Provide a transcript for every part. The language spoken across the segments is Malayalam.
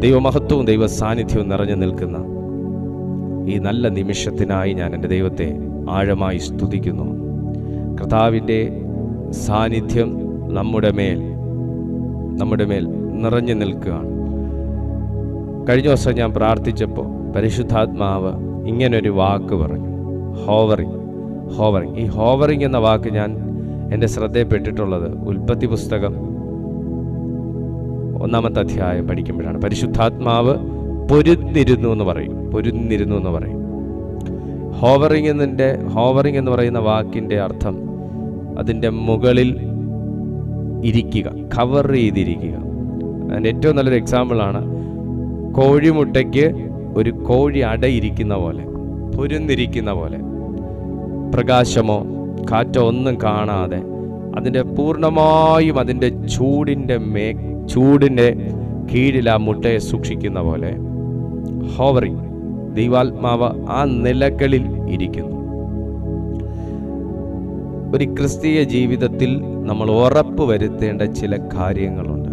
ദൈവമഹത്വവും ദൈവ സാന്നിധ്യവും നിറഞ്ഞു നിൽക്കുന്ന ഈ നല്ല നിമിഷത്തിനായി ഞാൻ എൻ്റെ ദൈവത്തെ ആഴമായി സ്തുതിക്കുന്നു. കർത്താവിൻ്റെ സാന്നിധ്യം നമ്മുടെ മേൽ നിറഞ്ഞു നിൽക്കുകയാണ്. കഴിഞ്ഞ ദിവസം ഞാൻ പ്രാർത്ഥിച്ചപ്പോൾ പരിശുദ്ധാത്മാവ് ഇങ്ങനൊരു വാക്ക് പറഞ്ഞു, ഹോവറിങ്. ഈ ഹോവറിങ് എന്ന വാക്ക് ഞാൻ എൻ്റെ ശ്രദ്ധയിൽപ്പെട്ടിട്ടുള്ളത് ഉൽപ്പത്തി പുസ്തകം 1-ാമത്തെ അധ്യായം പഠിക്കുമ്പോഴാണ്. പരിശുദ്ധാത്മാവ് പൊരുന്നിരുന്നു എന്ന് പറയും. ഹോവറിങ് എന്ന് പറയുന്ന വാക്കിൻ്റെ അർത്ഥം അതിൻ്റെ മുകളിൽ ഇരിക്കുക, കവർ ചെയ്തിരിക്കുക. അതിൻ്റെ ഏറ്റവും നല്ലൊരു എക്സാമ്പിളാണ് കോഴിമുട്ടയ്ക്ക് ഒരു കോഴി അടയിരിക്കുന്ന പോലെ, പൊരുന്നിരിക്കുന്ന പോലെ, പ്രകാശമോ കാറ്റോ ഒന്നും കാണാതെ അതിൻ്റെ പൂർണ്ണമായും അതിൻ്റെ ചൂടിൻ്റെ കീഴിൽ ആ മുട്ടയെ സൂക്ഷിക്കുന്ന പോലെ ഹോവറിങ്, ദൈവാത്മാവ് ആ നിലകളിൽ ഇരിക്കുന്നു. ഒരു ക്രിസ്തീയ ജീവിതത്തിൽ നമ്മൾ ഉറപ്പ് വരുത്തേണ്ട ചില കാര്യങ്ങളുണ്ട്.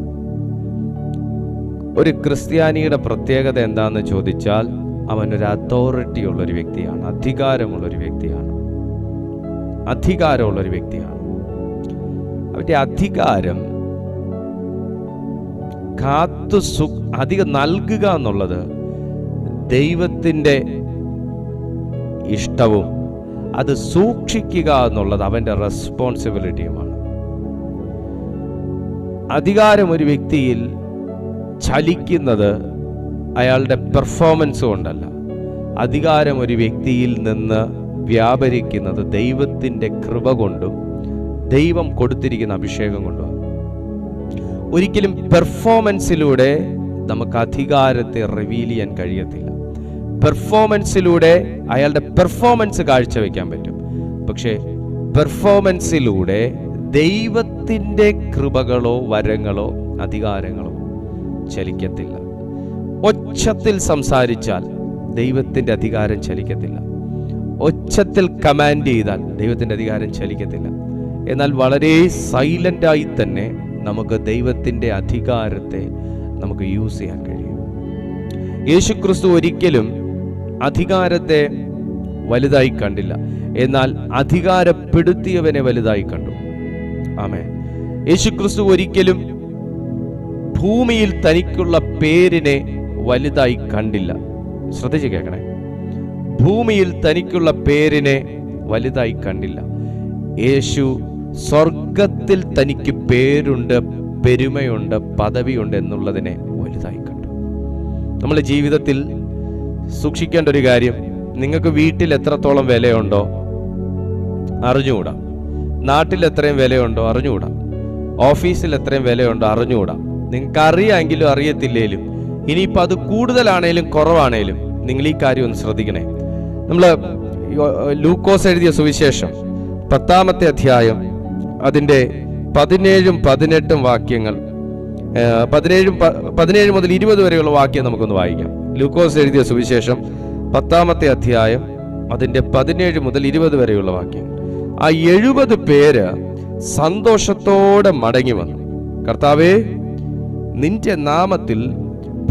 ഒരു ക്രിസ്ത്യാനിയുടെ പ്രത്യേകത എന്താണെന്ന് ചോദിച്ചാൽ അവനൊരു അതോറിറ്റി ഉള്ളൊരു വ്യക്തിയാണ്, അധികാരമുള്ളൊരു വ്യക്തിയാണ്. അവൻ്റെ അധികാരം അധികം നൽകുക എന്നുള്ളത് ദൈവത്തിൻ്റെ ഇഷ്ടവും അത് സൂക്ഷിക്കുക എന്നുള്ളത് അവൻ്റെ റെസ്പോൺസിബിലിറ്റിയുമാണ്. അധികാരം ഒരു വ്യക്തിയിൽ ചലിക്കുന്നത് അയാളുടെ പെർഫോമൻസ് കൊണ്ടല്ല. അധികാരം ഒരു വ്യക്തിയിൽ നിന്ന് വ്യാപരിക്കുന്നത് ദൈവത്തിൻ്റെ കൃപ കൊണ്ടും ദൈവം കൊടുത്തിരിക്കുന്ന അഭിഷേകം കൊണ്ടും. ഒരിക്കലും പെർഫോമൻസിലൂടെ നമുക്ക് അധികാരത്തെ റിവീൽ ചെയ്യാൻ കഴിയത്തില്ല. പെർഫോമൻസിലൂടെ അയാളുടെ പെർഫോമൻസ് കാഴ്ചവെക്കാൻ പറ്റും, പക്ഷേ പെർഫോമൻസിലൂടെ ദൈവത്തിൻ്റെ കൃപകളോ വരങ്ങളോ അധികാരങ്ങളോ ചലിക്കത്തില്ല. ഒച്ചത്തിൽ സംസാരിച്ചാൽ ദൈവത്തിൻ്റെ അധികാരം ചലിക്കത്തില്ല. ഒച്ചത്തിൽ കമാൻഡ് ചെയ്താൽ ദൈവത്തിൻ്റെ അധികാരം ചലിക്കത്തില്ല. എന്നാൽ വളരെ സൈലൻ്റായി തന്നെ നമുക്ക് ദൈവത്തിൻ്റെ അധികാരത്തെ നമുക്ക് യൂസ് ചെയ്യാൻ കഴിയും. യേശുക്രിസ്തു ഒരിക്കലും അധികാരത്തെ വലുതായി കണ്ടില്ല, എന്നാൽ അധികാരപ്പെടുത്തിയവനെ വലുതായി കണ്ടു. ആമേൻ. യേശുക്രിസ്തു ഒരിക്കലും ഭൂമിയിൽ തനിക്കുള്ള പേരിനെ വലുതായി കണ്ടില്ല. ശ്രദ്ധിച്ച് കേൾക്കണേ, ഭൂമിയിൽ തനിക്കുള്ള പേരിനെ വലുതായി കണ്ടില്ല. യേശു സ്വർഗത്തിൽ തനിക്ക് പേരുണ്ട്, പെരുമയുണ്ട്, പദവിയുണ്ട് എന്നുള്ളതിനെ വലുതായി കണ്ടു. നമ്മുടെ ജീവിതത്തിൽ സൂക്ഷിക്കേണ്ട ഒരു കാര്യം, നിങ്ങൾക്ക് വീട്ടിൽ എത്രത്തോളം വിലയുണ്ടോ അറിഞ്ഞുകൂടാ, നാട്ടിൽ എത്രയും വിലയുണ്ടോ അറിഞ്ഞുകൂടാ, ഓഫീസിൽ എത്രയും വിലയുണ്ടോ അറിഞ്ഞുകൂടാ. നിങ്ങൾക്ക് അറിയാമെങ്കിലും അറിയത്തില്ലേലും, ഇനിയിപ്പോൾ അത് കൂടുതലാണേലും കുറവാണേലും നിങ്ങൾ ഈ കാര്യം ഒന്ന് ശ്രദ്ധിക്കണേ. നമ്മൾ ലൂക്കോസ് എഴുതിയ സുവിശേഷം 10-ാമത്തെ അധ്യായം അതിൻ്റെ 17-18 വാക്യങ്ങൾ, 17 മുതൽ 20 വരെയുള്ള വാക്യം നമുക്കൊന്ന് വായിക്കാം. ലൂക്കോസ് എഴുതിയ സുവിശേഷം 10-ാമത്തെ അധ്യായം അതിൻ്റെ 17 മുതൽ 20 വരെയുള്ള വാക്യങ്ങൾ. ആ 70 പേര് സന്തോഷത്തോടെ മടങ്ങി വന്നു. കർത്താവേ, നിന്റെ നാമത്തിൽ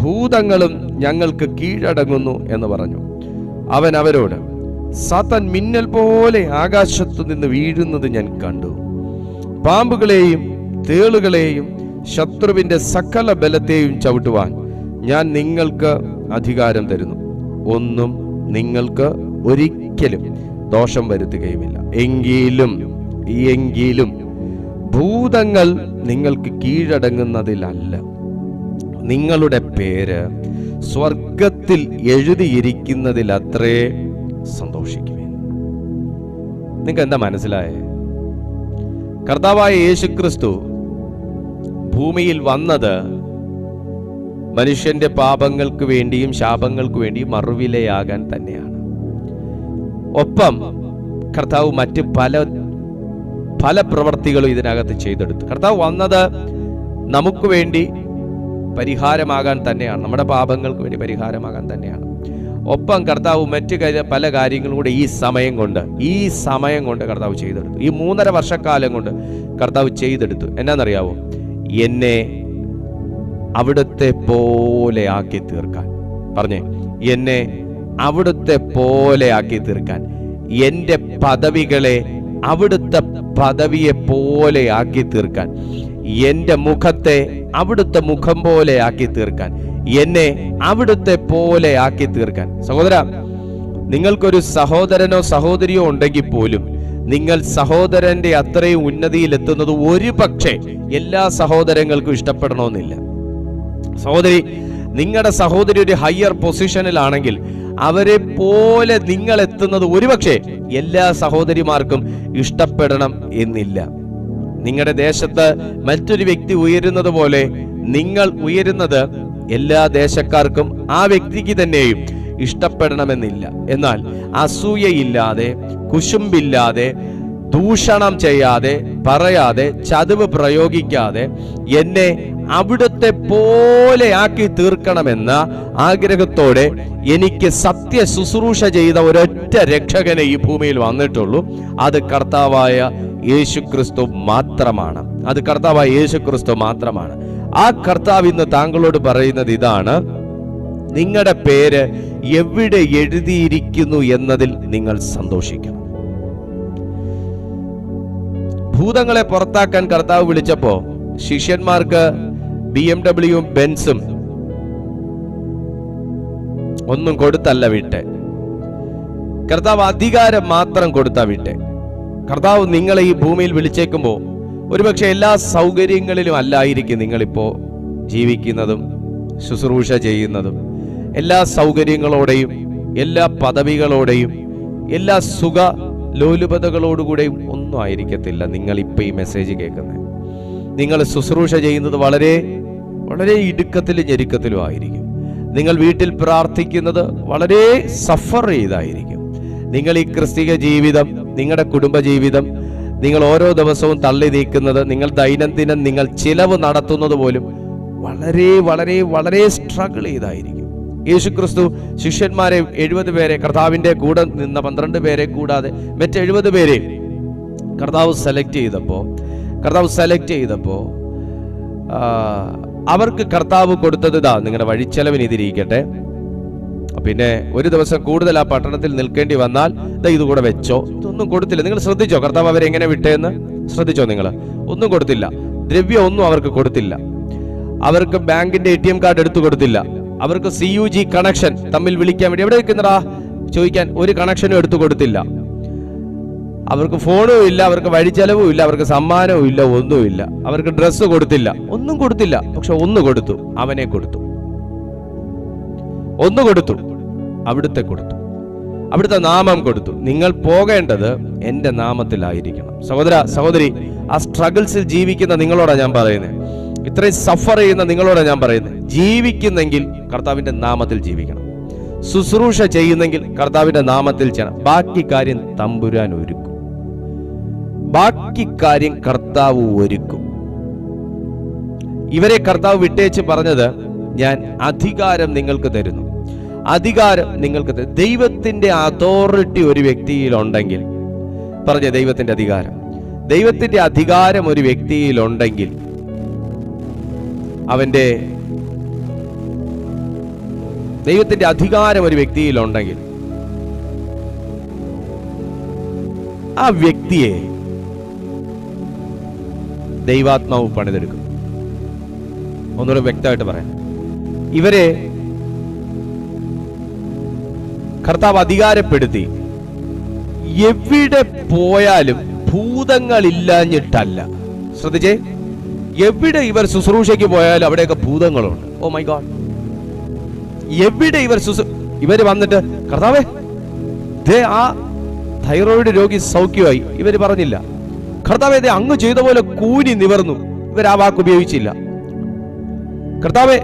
ഭൂതങ്ങളും ഞങ്ങൾക്ക് കീഴടങ്ങുന്നു എന്ന് പറഞ്ഞു. അവൻ അവരോട്, സാത്താൻ മിന്നൽ പോലെ ആകാശത്തു നിന്ന് വീഴുന്നത് ഞാൻ കണ്ടു. പാമ്പുകളെയും തേളുകളെയും ശത്രുവിന്റെ സകല ബലത്തെയും ചവിട്ടുവാൻ ഞാൻ നിങ്ങൾക്ക് അധികാരം തരുന്നു. ഒന്നും നിങ്ങൾക്ക് ഒരിക്കലും ദോഷം വരുത്തുകയുമില്ല. എങ്കിലും ഭൂതങ്ങൾ നിങ്ങൾക്ക് കീഴടങ്ങുന്നതിലല്ല, നിങ്ങളുടെ പേര് സ്വർഗത്തിൽ എഴുതിയിരിക്കുന്നതിൽ അത്രേ സന്തോഷിക്കുവിൻ. നിങ്ങൾക്ക് എന്താ മനസ്സിലായേ? കർത്താവായ യേശുക്രിസ്തു ഭൂമിയിൽ വന്നത് മനുഷ്യന്റെ പാപങ്ങൾക്ക് വേണ്ടിയും ശാപങ്ങൾക്ക് വേണ്ടിയും മറുവിലയാകാൻ തന്നെയാണ്. ഒപ്പം കർത്താവ് മറ്റ് പല പ്രവർത്തികളും ഇതിനകത്ത് ചെയ്തെടുത്തു. കർത്താവ് വന്നത് നമുക്ക് വേണ്ടി പരിഹാരമാകാൻ തന്നെയാണ്, നമ്മുടെ പാപങ്ങൾക്ക് വേണ്ടി പരിഹാരമാകാൻ തന്നെയാണ്. ഒപ്പം കർത്താവ് മറ്റ് പല കാര്യങ്ങളും കൂടെ ഈ സമയം കൊണ്ട് കർത്താവ് ചെയ്തെടുത്തു. ഈ 3.5 വർഷക്കാലം കൊണ്ട് കർത്താവ് ചെയ്തെടുത്തു. എന്നാന്നറിയാവോ? എന്നെ അവിടുത്തെ പോലെ ആക്കി തീർക്കാൻ. പറഞ്ഞേ, എന്നെ അവിടുത്തെ പോലെ ആക്കി തീർക്കാൻ, എൻ്റെ പദവികളെ അവിടുത്തെ പദവിയെ പോലെ ആക്കി തീർക്കാൻ, എൻ്റെ മുഖത്തെ അവിടുത്തെ മുഖം പോലെ ആക്കി തീർക്കാൻ, എന്നെ അവിടുത്തെ പോലെ ആക്കി തീർക്കാൻ. സഹോദര, നിങ്ങൾക്കൊരു സഹോദരനോ സഹോദരിയോ ഉണ്ടെങ്കിൽ പോലും നിങ്ങൾ സഹോദരന്റെ അത്രയും ഉന്നതിയിൽ എത്തുന്നത് ഒരു പക്ഷേ എല്ലാ സഹോദരങ്ങൾക്കും ഇഷ്ടപ്പെടണമെന്നില്ല. സഹോദരി, നിങ്ങളുടെ സഹോദരി ഒരു ഹയർ പൊസിഷനിലാണെങ്കിൽ അവരെ പോലെ നിങ്ങൾ എത്തുന്നത് ഒരുപക്ഷെ എല്ലാ സഹോദരിമാർക്കും ഇഷ്ടപ്പെടണം എന്നില്ല. നിങ്ങളുടെ ദേശത്ത് മറ്റൊരു വ്യക്തി ഉയരുന്നത് പോലെ നിങ്ങൾ ഉയരുന്നത് എല്ലാ ദേശക്കാർക്കും ആ വ്യക്തിക്ക് തന്നെയും ഇഷ്ടപ്പെടണമെന്നില്ല. എന്നാൽ അസൂയയില്ലാതെ, കുശുമ്പില്ലാതെ, ദൂഷണം ചെയ്യാതെ, പറയാതെ, ചതിവ് പ്രയോഗിക്കാതെ എന്നെ അവിടുത്തെ പോലെ ആക്കി തീർക്കണമെന്ന ആഗ്രഹത്തോടെ എനിക്ക് സത്യ ശുശ്രൂഷ ചെയ്ത ഒരൊറ്റ രക്ഷകനെ ഈ ഭൂമിയിൽ വന്നിട്ടുള്ളൂ. അത് കർത്താവായ യേശുക്രിസ്തു മാത്രമാണ്. അത് കർത്താവായ യേശുക്രിസ്തു മാത്രമാണ്. ആ കർത്താവ് ഇന്ന് താങ്കളോട് പറയുന്നത് ഇതാണ്: നിങ്ങളുടെ പേര് എവിടെ എഴുതിയിരിക്കുന്നു എന്നതിൽ നിങ്ങൾ സന്തോഷിക്കണം. ഭൂതങ്ങളെ പുറത്താക്കാൻ കർത്താവ് വിളിച്ചപ്പോ ശിഷ്യന്മാർക്ക് BMW ബെൻസും ഒന്നും കൊടുത്തല്ല വിട്ടെ. കർത്താവ് അധികാരം മാത്രം കൊടുത്താ വിട്ടെ. കർത്താവ് നിങ്ങളെ ഈ ഭൂമിയിൽ വിളിച്ചേക്കുമ്പോ ഒരുപക്ഷെ എല്ലാ സൗകര്യങ്ങളിലും അല്ലായിരിക്കും നിങ്ങളിപ്പോ ജീവിക്കുന്നതും ശുശ്രൂഷ ചെയ്യുന്നതും. എല്ലാ സൗകര്യങ്ങളോടെയും എല്ലാ പദവികളോടെയും എല്ലാ സുഖ ലോലുപതകളോടുകൂടെയും ഒന്നും ആയിരിക്കത്തില്ല നിങ്ങൾ ഇപ്പൊ ഈ മെസ്സേജ് കേൾക്കുന്നത്. നിങ്ങൾ ശുശ്രൂഷ ചെയ്യുന്നത് വളരെ വളരെ ഇടുക്കത്തിലും ഞെരുക്കത്തിലും ആയിരിക്കും. നിങ്ങൾ വീട്ടിൽ പ്രാർത്ഥിക്കുന്നത് വളരെ സഫർ ചെയ്തായിരിക്കും. നിങ്ങൾ ഈ ക്രിസ്തീയ ജീവിതം, നിങ്ങളുടെ കുടുംബ ജീവിതം നിങ്ങൾ ഓരോ ദിവസവും തള്ളി നീക്കുന്നത്, നിങ്ങൾ ദൈനംദിനം നിങ്ങൾ ചിലവ് നടത്തുന്നത് പോലും വളരെ വളരെ വളരെ സ്ട്രഗിൾ ചെയ്തായിരിക്കും. യേശുക്രിസ്തു ശിഷ്യന്മാരെ 70 പേരെ, കർത്താവിന്റെ കൂടെ നിന്ന 12 പേരെ കൂടാതെ മറ്റ് 70 പേരെ കർത്താവ് സെലക്ട് ചെയ്തപ്പോ അവർക്ക് കർത്താവ് കൊടുത്തത് ഇതാ: നിങ്ങളുടെ വഴിച്ചെലവിന് ഇതിരിക്കട്ടെ, പിന്നെ ഒരു ദിവസം കൂടുതൽ ആ പട്ടണത്തിൽ നിൽക്കേണ്ടി വന്നാൽ ഇതുകൂടെ വെച്ചോ. ഇതൊന്നും കൊടുത്തില്ല. നിങ്ങൾ ശ്രദ്ധിച്ചോ കർത്താവ് അവരെങ്ങനെ വിട്ടേന്ന്? ശ്രദ്ധിച്ചോ? നിങ്ങൾ ഒന്നും കൊടുത്തില്ല. ദ്രവ്യം ഒന്നും അവർക്ക് കൊടുത്തില്ല. അവർക്ക് ബാങ്കിന്റെ ATM കാർഡ് എടുത്തു കൊടുത്തില്ല. അവർക്ക് CUG കണക്ഷൻ തമ്മിൽ വിളിക്കാൻ വേണ്ടി എവിടെ വെക്കുന്നടാ ചോദിക്കാൻ ഒരു കണക്ഷനും എടുത്തു കൊടുത്തില്ല. അവർക്ക് ഫോണും ഇല്ല, അവർക്ക് വഴിച്ചെലവും ഇല്ല, അവർക്ക് സമ്മാനവും ഇല്ല, ഒന്നുമില്ല. അവർക്ക് ഡ്രസ്സ് കൊടുത്തില്ല, ഒന്നും കൊടുത്തില്ല. പക്ഷെ ഒന്ന് കൊടുത്തു, അവനെ കൊടുത്തു. ഒന്ന് കൊടുത്തു, അവിടുത്തെ കൊടുത്തു, അവിടുത്തെ നാമം കൊടുത്തു. നിങ്ങൾ പോകേണ്ടത് എൻ്റെ നാമത്തിലായിരിക്കണം. സഹോദര സഹോദരി, ആ സ്ട്രഗിൾസിൽ ജീവിക്കുന്ന നിങ്ങളോടാ ഞാൻ പറയുന്നത്. ഇത്രയും സഫർ ചെയ്യുന്ന നിങ്ങളോടാ ഞാൻ പറയുന്നത്. ജീവിക്കുന്നെങ്കിൽ കർത്താവിന്റെ നാമത്തിൽ ജീവിക്കണം. ശുശ്രൂഷ ചെയ്യുന്നെങ്കിൽ കർത്താവിന്റെ നാമത്തിൽ ചെയ്യണം. ബാക്കി കാര്യം തമ്പുരാൻ ഒരുക്കും. ബാക്കി കാര്യം കർത്താവ് ഒരുക്കും. ഇവരെ കർത്താവ് വിട്ടേച്ച് പറഞ്ഞത്, ഞാൻ അധികാരം നിങ്ങൾക്ക് തരുന്നു. അധികാരം നിങ്ങൾക്ക് തരുന്നു. ദൈവത്തിന്റെ അതോറിറ്റി ഒരു വ്യക്തിയിൽ ഉണ്ടെങ്കിൽ, പറഞ്ഞ ദൈവത്തിന്റെ അധികാരം, ദൈവത്തിന്റെ അധികാരം ഒരു വ്യക്തിയിൽ ഉണ്ടെങ്കിൽ, അവന്റെ ദൈവത്തിന്റെ അധികാരം ഒരു വ്യക്തിയിൽ ഉണ്ടെങ്കിൽ, ആ വ്യക്തിയെ ദൈവാത്മാവ് പണിതെടുക്കും. ഒന്നുകൂടെ വ്യക്തമായിട്ട് പറയാം. ഇവരെ കർത്താവ് അധികാരപ്പെടുത്തി. എവിടെ പോയാലും ഭൂതങ്ങളില്ലാഞ്ഞിട്ടല്ല. ശ്രദ്ധിച്ചേ, എവിടെ ഇവർ ശുശ്രൂഷയ്ക്ക് പോയാലും അവിടെയൊക്കെ ഭൂതങ്ങളുണ്ട്. Oh my God! എവിടെ ഇവര് വന്നിട്ട്, കർത്താവേ ആ തൈറോയിഡ് രോഗി സൗഖ്യമായി, ഇവര് പറഞ്ഞില്ല. കർത്താവേ അങ്ങ് ചെയ്ത പോലെ കൂനി നിവർന്നു, ഇവർ ആ വാക്ക് ഉപയോഗിച്ചില്ല. കർത്താവേ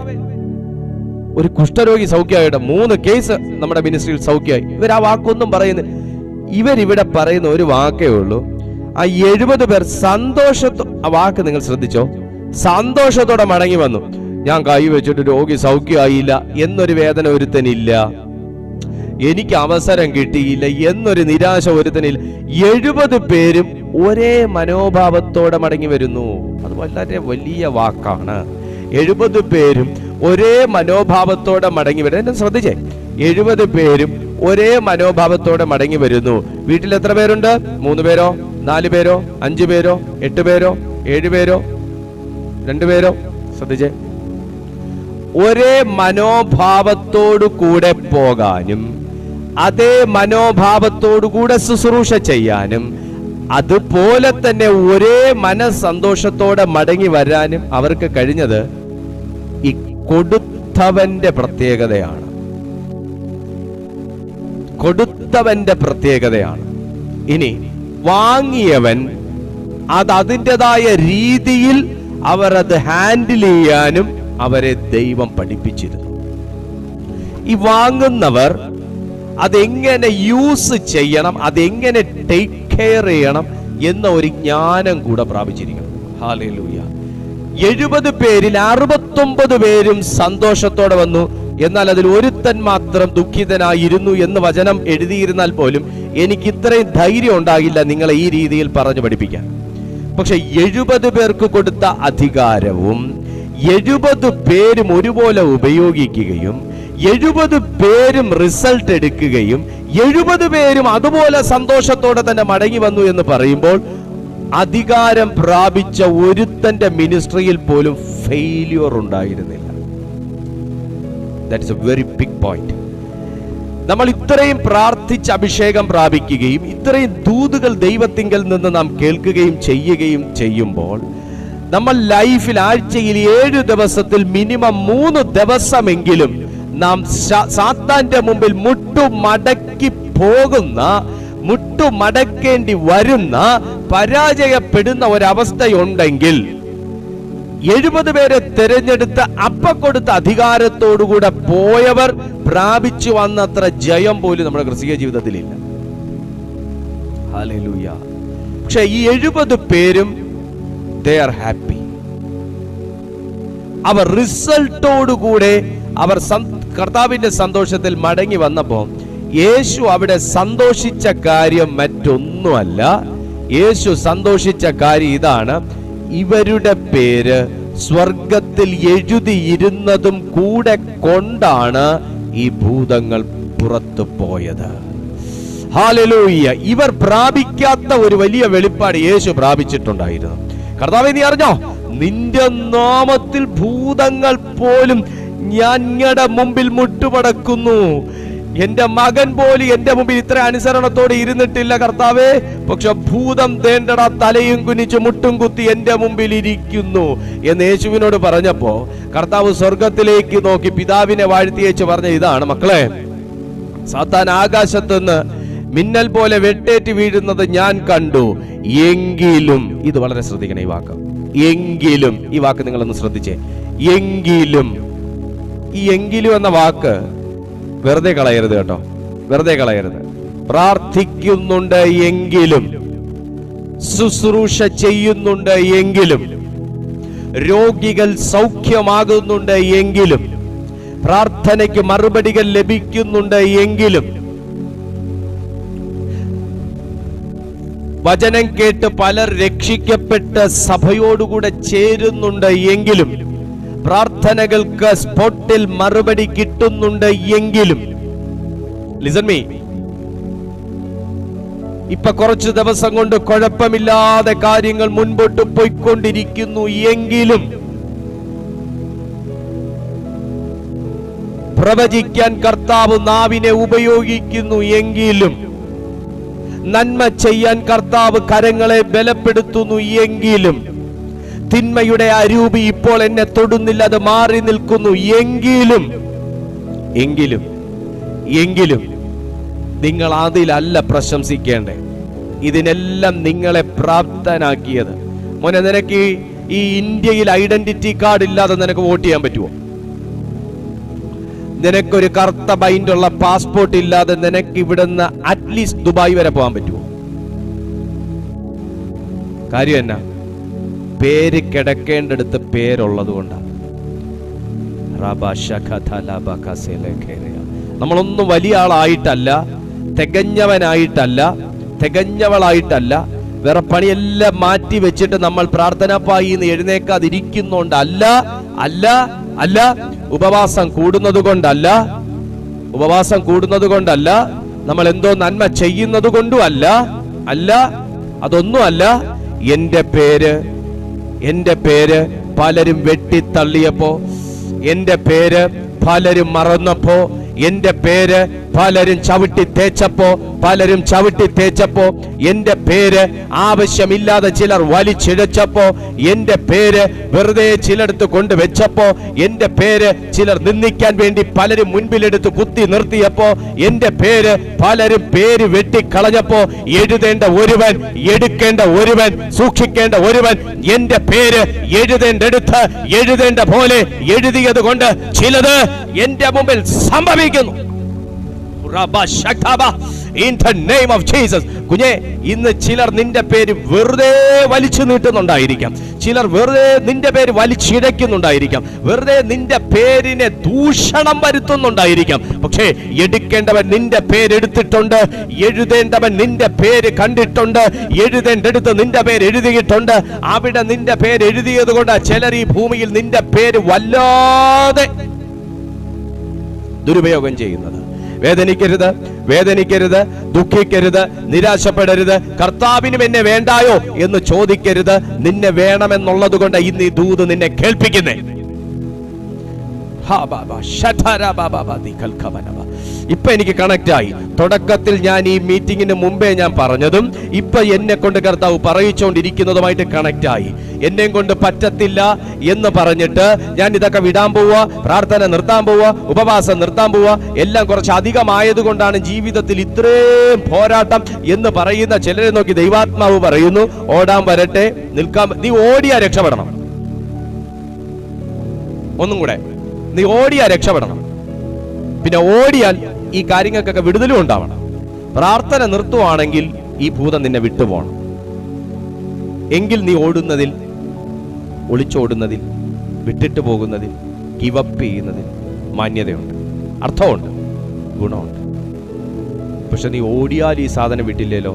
ഒരു കുഷ്ഠരോഗി സൗഖ്യമായിട്ട് 3 കേസ് നമ്മുടെ മിനിസ്ട്രിയിൽ സൗഖ്യമായി, ഇവർ ആ വാക്കൊന്നും പറയുന്നത്. ഇവരിവിടെ പറയുന്ന ഒരു വാക്കേ ഉള്ളൂ. ആ 70 പേർ ആ വാക്ക് നിങ്ങൾ ശ്രദ്ധിച്ചോ? സന്തോഷത്തോടെ മടങ്ങി വന്നു. ഞാൻ കൈ വെച്ചിട്ട് രോഗി സൗഖ്യമായില്ല എന്നൊരു വേദന ഒരുത്തനില്ല, എനിക്ക് അവസരം കിട്ടിയില്ല എന്നൊരു നിരാശ ഒരുത്തനില്ല. 70 പേരും ഒരേ മനോഭാവത്തോടെ മടങ്ങി വരുന്നു. അത് വളരെ വലിയ വാക്കാണ്. 70 പേരും ഒരേ മനോഭാവത്തോടെ മടങ്ങി വരും. എന്നെ ശ്രദ്ധിച്ചേ, 70 പേരും ഒരേ മനോഭാവത്തോടെ മടങ്ങി വരുന്നു. വീട്ടിൽ എത്ര പേരുണ്ട്? 3 പേരോ 4 പേരോ 5 പേരോ 8 പേരോ 7 പേരോ 2 പേരോ? ശ്രദ്ധിച്ചേ, ഒരേ മനോഭാവത്തോടു കൂടെ പോകാനും അതേ മനോഭാവത്തോടു കൂടെ ശുശ്രൂഷ ചെയ്യാനും അതുപോലെ തന്നെ ഒരേ മനസ്സന്തോഷത്തോടെ മടങ്ങി വരാനും അവർക്ക് കഴിഞ്ഞത് ഈ കൊടുത്തവന്റെ പ്രത്യേകതയാണ്. കൊടുത്തവന്റെ പ്രത്യേകതയാണ്. ഇനി വാങ്ങിയവൻ അത് അതിൻ്റെതായ രീതിയിൽ അവർ അത് ഹാൻഡിൽ ചെയ്യാനും അവരെ ദൈവം പഠിപ്പിച്ചിരുന്നു. ഈ വാങ്ങുന്നവർ അതെങ്ങനെ യൂസ് ചെയ്യണം, അതെങ്ങനെ ടേക്ക് കെയർ ചെയ്യണം എന്ന ഒരു ജ്ഞാനം കൂടെ പ്രാപിച്ചിരിക്കണം. ഹല്ലേലൂയ. 70 പേരിൽ 69 പേരും സന്തോഷത്തോടെ വന്നു, എന്നാൽ അതിൽ ഒരുത്തൻ മാത്രം ദുഃഖിതനായിരുന്നു എന്ന് വചനം എഴുതിയിരുന്നാൽ പോലും എനിക്ക് ഇത്രയും ധൈര്യം ഉണ്ടാകില്ല നിങ്ങളെ ഈ രീതിയിൽ പറഞ്ഞു പഠിപ്പിക്കാൻ. പക്ഷെ 70 പേർക്ക് കൊടുത്ത അധികാരവും 70 പേരും ഒരുപോലെ ഉപയോഗിക്കുകയും 70 പേരും റിസൾട്ട് എടുക്കുകയും 70 പേരും അതുപോലെ സന്തോഷത്തോടെ തന്നെ മടങ്ങി വന്നു എന്ന് പറയുമ്പോൾ അധികാരം പ്രാപിച്ച ഒരുത്തന്റെ മിനിസ്ട്രിയിൽ പോലും ഫെയിലിയർ ഉണ്ടായിരുന്നില്ല. That is a very big point. നമ്മൾ ഇത്രയും പ്രാർത്ഥിച്ച് അഭിഷേകം പ്രാപിക്കുകയും ഇത്രയും ദൂതുകൾ ദൈവത്തിങ്കൽ നിന്ന് നാം കേൾക്കുകയും ചെയ്യുമ്പോൾ നമ്മൾ ലൈഫിൽ ആഴ്ചയിൽ 7 ദിവസത്തിൽ മിനിമം 3 ദിവസമെങ്കിലും നാം സാത്താന്റെ മുമ്പിൽ മുട്ടുമടക്കി പോകുന്ന, മുട്ടുമടക്കേണ്ടി വരുന്ന, പരാജയപ്പെടുന്ന ഒരവസ്ഥയുണ്ടെങ്കിൽ 70 പേരെ തിരഞ്ഞെടുത്ത് കൊടുത്ത അധികാരത്തോടുകൂടെ പോയവർ പ്രാപിച്ചു വന്നത്ര ജയം പോലും നമ്മുടെ ക്രിസ്തീയ ജീവിതത്തിലില്ല. ഹല്ലേലൂയ. പക്ഷെ ഈ 70 പേരും they are happy. അവർ റിസൾട്ടോടുകൂടെ അവർ കർത്താവിന്റെ സന്തോഷത്തിൽ മടങ്ങി വന്നപ്പോൾ യേശു അവിടെ സന്തോഷിച്ച കാര്യം മറ്റൊന്നുമല്ല. യേശു സന്തോഷിച്ച കാര്യം ഇതാണ്: ഇവരുടെ പേര് സ്വർഗത്തിൽ എഴുതിയിരുന്നതും കൂടെ കൊണ്ടാണ് ഈ ഭൂതങ്ങൾ പുറത്തു പോയത്. ഹല്ലേലൂയ. ഇവർ പ്രാപിക്കാത്ത ഒരു വലിയ വെളിപ്പാട് യേശു പ്രാപിച്ചിട്ടുണ്ടായിരുന്നു. കർത്താവേ, നീ അറിഞ്ഞോ, നിന്റെ നാമത്തിൽ ഭൂതങ്ങൾ പോലും ഞങ്ങളുടെ മുമ്പിൽ മുട്ടുമടക്കുന്നു. എന്റെ മകൻ പോലും എന്റെ മുമ്പിൽ ഇത്ര അനുസരണത്തോടെ ഇരുന്നിട്ടില്ല കർത്താവേ, പക്ഷെ ഭൂതം തേണ്ടട തലയും കുനിച്ച് മുട്ടും കുത്തി എന്റെ മുമ്പിൽ ഇരിക്കുന്നു എന്ന് യേശുവിനോട് പറഞ്ഞപ്പോ കർത്താവ് സ്വർഗത്തിലേക്ക് നോക്കി പിതാവിനെ വാഴ്ത്തിയേച്ച് പറഞ്ഞ ഇതാണ്: മക്കളെ, സാത്താൻ ആകാശത്തുനിന്ന് മിന്നൽ പോലെ വെട്ടേറ്റ് വീഴുന്നത് ഞാൻ കണ്ടു. എങ്കിലും, ഇത് വളരെ ശ്രദ്ധിക്കണം ഈ വാക്ക്, എങ്കിലും. ഈ വാക്ക് നിങ്ങളൊന്ന് ശ്രദ്ധിച്ചേ. എങ്കിലും. ഈ എങ്കിലും എന്ന വാക്ക് വെറുതെ കളയരുത് കേട്ടോ, വെറുതെ കളയരുത്. പ്രാർത്ഥിക്കുന്നുണ്ട് എങ്കിലും, ശുശ്രൂഷ ചെയ്യുന്നുണ്ട് എങ്കിലും, രോഗികൾ സൗഖ്യമാകുന്നുണ്ട് എങ്കിലും, പ്രാർത്ഥനയ്ക്ക് മറുപടികൾ ലഭിക്കുന്നുണ്ട് എങ്കിലും, വചനം കേട്ട് പലർ രക്ഷിക്കപ്പെട്ട് സഭയോടുകൂടെ ചേരുന്നുണ്ട് എങ്കിലും, പ്രാർത്ഥനകൾക്ക് സ്പോട്ടിൽ മറുപടി കിട്ടുന്നുണ്ട് എങ്കിലും, ലിസൺ മീ, ഇപ്പൊ കുറച്ചു ദിവസം കൊണ്ട് കുഴപ്പമില്ലാതെ കാര്യങ്ങൾ മുൻപോട്ട് പോയിക്കൊണ്ടിരിക്കുന്നു എങ്കിലും, പ്രവചിക്കാൻ കർത്താവ് നാവിനെ ഉപയോഗിക്കുന്നു എങ്കിലും, നന്മ ചെയ്യാൻ കർത്താവ് കരങ്ങളെ ബലപ്പെടുത്തുന്നു എങ്കിലും, തിന്മയുടെ അരൂപി ഇപ്പോൾ എന്നെ തൊടുന്നില്ല, അത് മാറി നിൽക്കുന്നു എങ്കിലും, എങ്കിലും എങ്കിലും നിങ്ങൾ അതിലല്ല പ്രശംസിക്കേണ്ടേ. ഇതിനെല്ലാം നിങ്ങളെ പ്രാപ്തനാക്കിയത്. മോനെ, നിനക്ക് ഈ ഇന്ത്യയിൽ ഐഡന്റിറ്റി കാർഡ് ഇല്ലാതെ നിനക്ക് വോട്ട് ചെയ്യാൻ പറ്റുമോ? നിനക്കൊരു കറുത്ത ബൈൻഡുള്ള പാസ്പോർട്ട് ഇല്ലാതെ നിനക്ക് ഇവിടുന്ന് അറ്റ്ലീസ്റ്റ് ദുബായ് വരെ പോകാൻ പറ്റുമോ? കാര്യം എന്നാ? പേര് കിടക്കേണ്ടടുത്ത് പേരുള്ളത് കൊണ്ടാണ്. നമ്മളൊന്നും വലിയ ആളായിട്ടല്ല, തികഞ്ഞവനായിട്ടല്ല, തികഞ്ഞവളായിട്ടല്ല, വേറെ പണിയെല്ലാം മാറ്റി വെച്ചിട്ട് നമ്മൾ പ്രാർത്ഥനാപ്പായിന്ന് എഴുന്നേക്കാതിരിക്കുന്നോണ്ടല്ല, അല്ല അല്ല ഉപവാസം കൂടുന്നത് കൊണ്ടല്ല, നമ്മൾ എന്തോ നന്മ ചെയ്യുന്നത് കൊണ്ടും അല്ല, അതൊന്നുമല്ല. എന്റെ പേര് പലരും വെട്ടിത്തള്ളിയപ്പോ, എന്റെ പേര് പലരും മറന്നപ്പോ, എന്റെ പേര് പലരും ചവിട്ടി തേച്ചപ്പോ, എന്റെ പേര് ആവശ്യമില്ലാതെ ചിലർ വലിച്ചിഴച്ചപ്പോ, എന്റെ പേര് വെറുതെ ചിലടത്ത് കൊണ്ടുവച്ചപ്പോ, എന്റെ പേര് ചിലർ നിന്ദിക്കാൻ വേണ്ടി പലരും മുൻപിലെടുത്ത് കുത്തി നിർത്തിയപ്പോ, എന്റെ പേര് പലരും പേര് വെട്ടിക്കളഞ്ഞപ്പോ, എഴുതേണ്ട ഒരുവൻ, എടുക്കേണ്ട ഒരുവൻ, സൂക്ഷിക്കേണ്ട ഒരുവൻ എന്റെ പേര് എഴുതേണ്ട പോലെ എഴുതിയത് കൊണ്ട് ചിലത് എന്റെ മുമ്പിൽ സംഭവിക്കുന്നു. In the name of Jesus. കുഞ്ഞേ, ഇന്ന് ചിലർ നിന്റെ പേര് വെറുതെ വലിച്ചു നീട്ടുന്നുണ്ടായിരിക്കാം, ചിലർ വെറുതെ നിന്റെ പേര് വലിച്ചിഴയ്ക്കുന്നുണ്ടായിരിക്കാം, വെറുതെ നിന്റെ പേരിനെ ദൂഷണം വരുത്തുന്നുണ്ടായിരിക്കാം. പക്ഷേ എടുക്കേണ്ടവൻ നിന്റെ പേരെടുത്തിട്ടുണ്ട്, എഴുതേണ്ടവൻ നിന്റെ പേര് കണ്ടിട്ടുണ്ട്, എഴുതേണ്ടടുത്ത് നിന്റെ പേര് എഴുതിയിട്ടുണ്ട്. അവിടെ നിന്റെ പേര് എഴുതിയത് കൊണ്ട് ചിലർ ഈ ഭൂമിയിൽ നിന്റെ പേര് വല്ലാതെ ദുരുപയോഗം ചെയ്യുന്നത്. വേദനിക്കരുത്, ദുഃഖിക്കരുത്, നിരാശപ്പെടരുത്. കർത്താവിനും എന്നെ വേണ്ടായോ എന്ന് ചോദിക്കരുത്. നിന്നെ വേണമെന്നുള്ളത് കൊണ്ട് ഇന്ന് ഈ ദൂത് നിന്നെ കേൾപ്പിക്കുന്നേ. ഇപ്പൊ എനിക്ക് കണക്ട് ആയി. തുടക്കത്തിൽ ഞാൻ ഈ മീറ്റിംഗിന് മുമ്പേ ഞാൻ പറഞ്ഞതും ഇപ്പൊ എന്നെ കൊണ്ട് കർത്താവ് പറയിച്ചുകൊണ്ടിരിക്കുന്നതുമായിട്ട് കണക്ട് ആയി. എന്നെയും കൊണ്ട് പറ്റത്തില്ല എന്ന് പറഞ്ഞിട്ട് ഞാൻ ഇതൊക്കെ വിടാൻ പോവുക, പ്രാർത്ഥന നിർത്താൻ പോവുക, ഉപവാസം നിർത്താൻ പോവുക, എല്ലാം കുറച്ച് അധികമായതുകൊണ്ടാണ് ജീവിതത്തിൽ ഇത്രയും പോരാട്ടം എന്ന് പറയുന്ന ചിലരെ നോക്കി ദൈവാത്മാവ് പറയുന്നു, ഓടാൻ വരട്ടെ, നിൽക്കാൻ. നീ ഓടിയാ രക്ഷപ്പെടണം. ഒന്നും കൂടെ, നീ ഓടിയാ രക്ഷപ്പെടണം. പിന്നെ ഓടിയാൽ ഈ കാര്യങ്ങൾക്കൊക്കെ വിടുതലും ഉണ്ടാവണം. പ്രാർത്ഥന നിർത്തുവാണെങ്കിൽ ഈ ഭൂതം നിന്നെ വിട്ടുപോകണം. എങ്കിൽ നീ ഓടുന്നതിൽ, ഒളിച്ചോടുന്നതിൽ, വിട്ടിട്ട് പോകുന്നതിൽ, ഗിവപ്പ് ചെയ്യുന്നതിൽ മാന്യതയുണ്ട്, അർത്ഥമുണ്ട്, ഗുണമുണ്ട്. പക്ഷെ നീ ഓടിയാൽ ഈ സാധനം വിട്ടില്ലല്ലോ.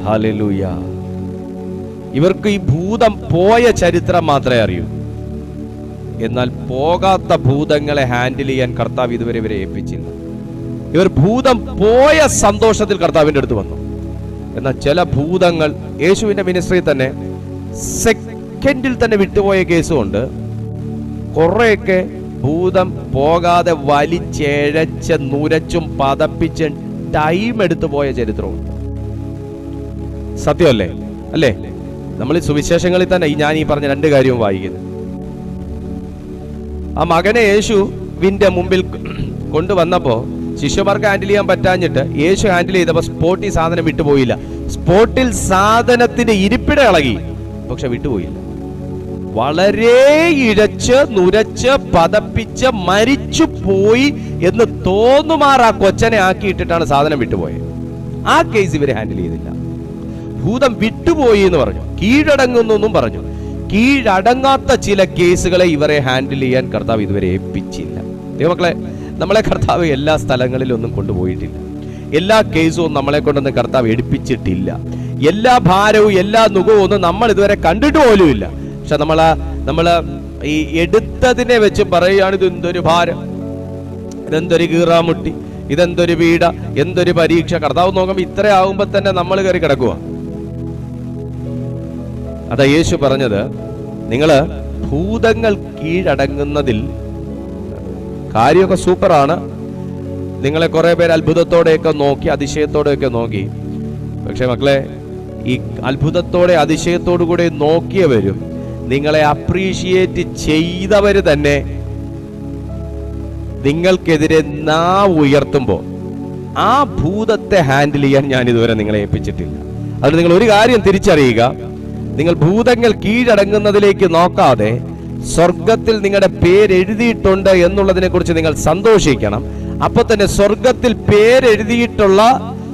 ഹല്ലേലൂയ. ഇവർക്ക് ഈ ഭൂതം പോയ ചരിത്രം മാത്രമേ അറിയൂ. എന്നാൽ പോകാത്ത ഭൂതങ്ങളെ ഹാൻഡിൽ ചെയ്യാൻ കർത്താവ് ഇതുവരെ ഇവരെ ഏൽപ്പിച്ചില്ല. ഇവർ ഭൂതം പോയ സന്തോഷത്തിൽ കർത്താവിന്റെ അടുത്ത് വന്നു. എന്നാൽ ചില ഭൂതങ്ങൾ യേശുവിന്റെ മിനിസ്ട്രി തന്നെ സെക്കൻഡിൽ തന്നെ വിട്ടുപോയ കേസുമുണ്ട്. കുറെയൊക്കെ ഭൂതം പോകാതെ വലിച്ചേഴച്ച് നുരച്ചും പതപ്പിച്ച് ടൈം എടുത്തു പോയ ചരിത്രമുണ്ട്. സത്യമല്ലേ? അല്ലേ? നമ്മൾ ഈ സുവിശേഷങ്ങളിൽ തന്നെ ഞാൻ ഈ പറഞ്ഞ രണ്ട് കാര്യവും വായിക്കുന്നു. ആ മകനെ യേശുവിന്റെ മുമ്പിൽ കൊണ്ടുവന്നപ്പോ ശിഷ്യന്മാർക്ക് ഹാൻഡിൽ ചെയ്യാൻ പറ്റാഞ്ഞിട്ട് യേശു ഹാൻഡിൽ ചെയ്തപ്പോൾ സ്പോട്ടിൽ സാധനം വിട്ടുപോയില്ല. സ്പോട്ടിൽ സാധനത്തിന്റെ ഇരിപ്പിടം ഇളകി, പക്ഷെ വിട്ടുപോയില്ല. വളരെ ഇഴച്ച് നുരച്ച് പതപ്പിച്ച് മരിച്ചു പോയി എന്ന് തോന്നുമാർ ആ കൊച്ചനെ ആക്കിയിട്ടിട്ടാണ് സാധനം വിട്ടുപോയത്. ആ കേസ് ഇവരെ ഹാൻഡിൽ ചെയ്തില്ല. ഭൂതം വിട്ടുപോയി എന്ന് പറഞ്ഞു, കീഴടങ്ങുന്നു എന്നും പറഞ്ഞു. കീഴടങ്ങാത്ത ചില കേസുകളെ ഇവരെ ഹാൻഡിൽ ചെയ്യാൻ കർത്താവ് ഇതുവരെ ഏൽപ്പിച്ചില്ല. ദൈവമക്കളെ, നമ്മളെ കർത്താവ് എല്ലാ സ്ഥലങ്ങളിലും ഒന്നും കൊണ്ടുപോയിട്ടില്ല. എല്ലാ കേസും നമ്മളെ കൊണ്ടൊന്നും കർത്താവ് എടുപ്പിച്ചിട്ടില്ല. എല്ലാ ഭാരവും എല്ലാ നുഖവും ഒന്നും നമ്മൾ ഇതുവരെ കണ്ടിട്ട് പോലുമില്ല. പക്ഷെ നമ്മള് ഈ എടുത്തതിനെ വെച്ച് പറയുകയാണ്, ഇത് എന്തൊരു ഭാരം, ഇതെന്തൊരു കീറാമുട്ടി, ഇതെന്തൊരു വീട, എന്തൊരു പരീക്ഷ. കർത്താവ് നോക്കുമ്പോൾ ഇത്ര ആവുമ്പോ തന്നെ നമ്മൾ കയറി കിടക്കുക. അതാ യേശു പറഞ്ഞത്, നിങ്ങള് ഭൂതങ്ങൾ കീഴടങ്ങുന്നതിൽ കാര്യമൊക്കെ സൂപ്പറാണ്. നിങ്ങളെ കുറെ പേര് അത്ഭുതത്തോടെയൊക്കെ നോക്കി, അതിശയത്തോടെയൊക്കെ നോക്കി. പക്ഷെ മക്കളെ, ഈ അത്ഭുതത്തോടെ അതിശയത്തോടു കൂടെ നോക്കിയവരും നിങ്ങളെ അപ്രീഷിയേറ്റ് ചെയ്തവര് തന്നെ നിങ്ങൾക്കെതിരെ നാവ് ഉയർത്തുമ്പോൾ ആ ഭൂതത്തെ ഹാൻഡിൽ ചെയ്യാൻ ഞാൻ ഇതുവരെ നിങ്ങളെ ഏൽപ്പിച്ചിട്ടില്ല. അതുകൊണ്ട് നിങ്ങൾ ഒരു കാര്യം തിരിച്ചറിയുക, നിങ്ങൾ ഭൂതങ്ങൾ കീഴടങ്ങുന്നതിലേക്ക് നോക്കാതെ സ്വർഗത്തിൽ നിങ്ങളുടെ പേരെഴുതിയിട്ടുണ്ട് എന്നുള്ളതിനെ കുറിച്ച് നിങ്ങൾ സന്തോഷിക്കണം. അപ്പൊ തന്നെ സ്വർഗത്തിൽ പേരെഴുതിയിട്ടുള്ള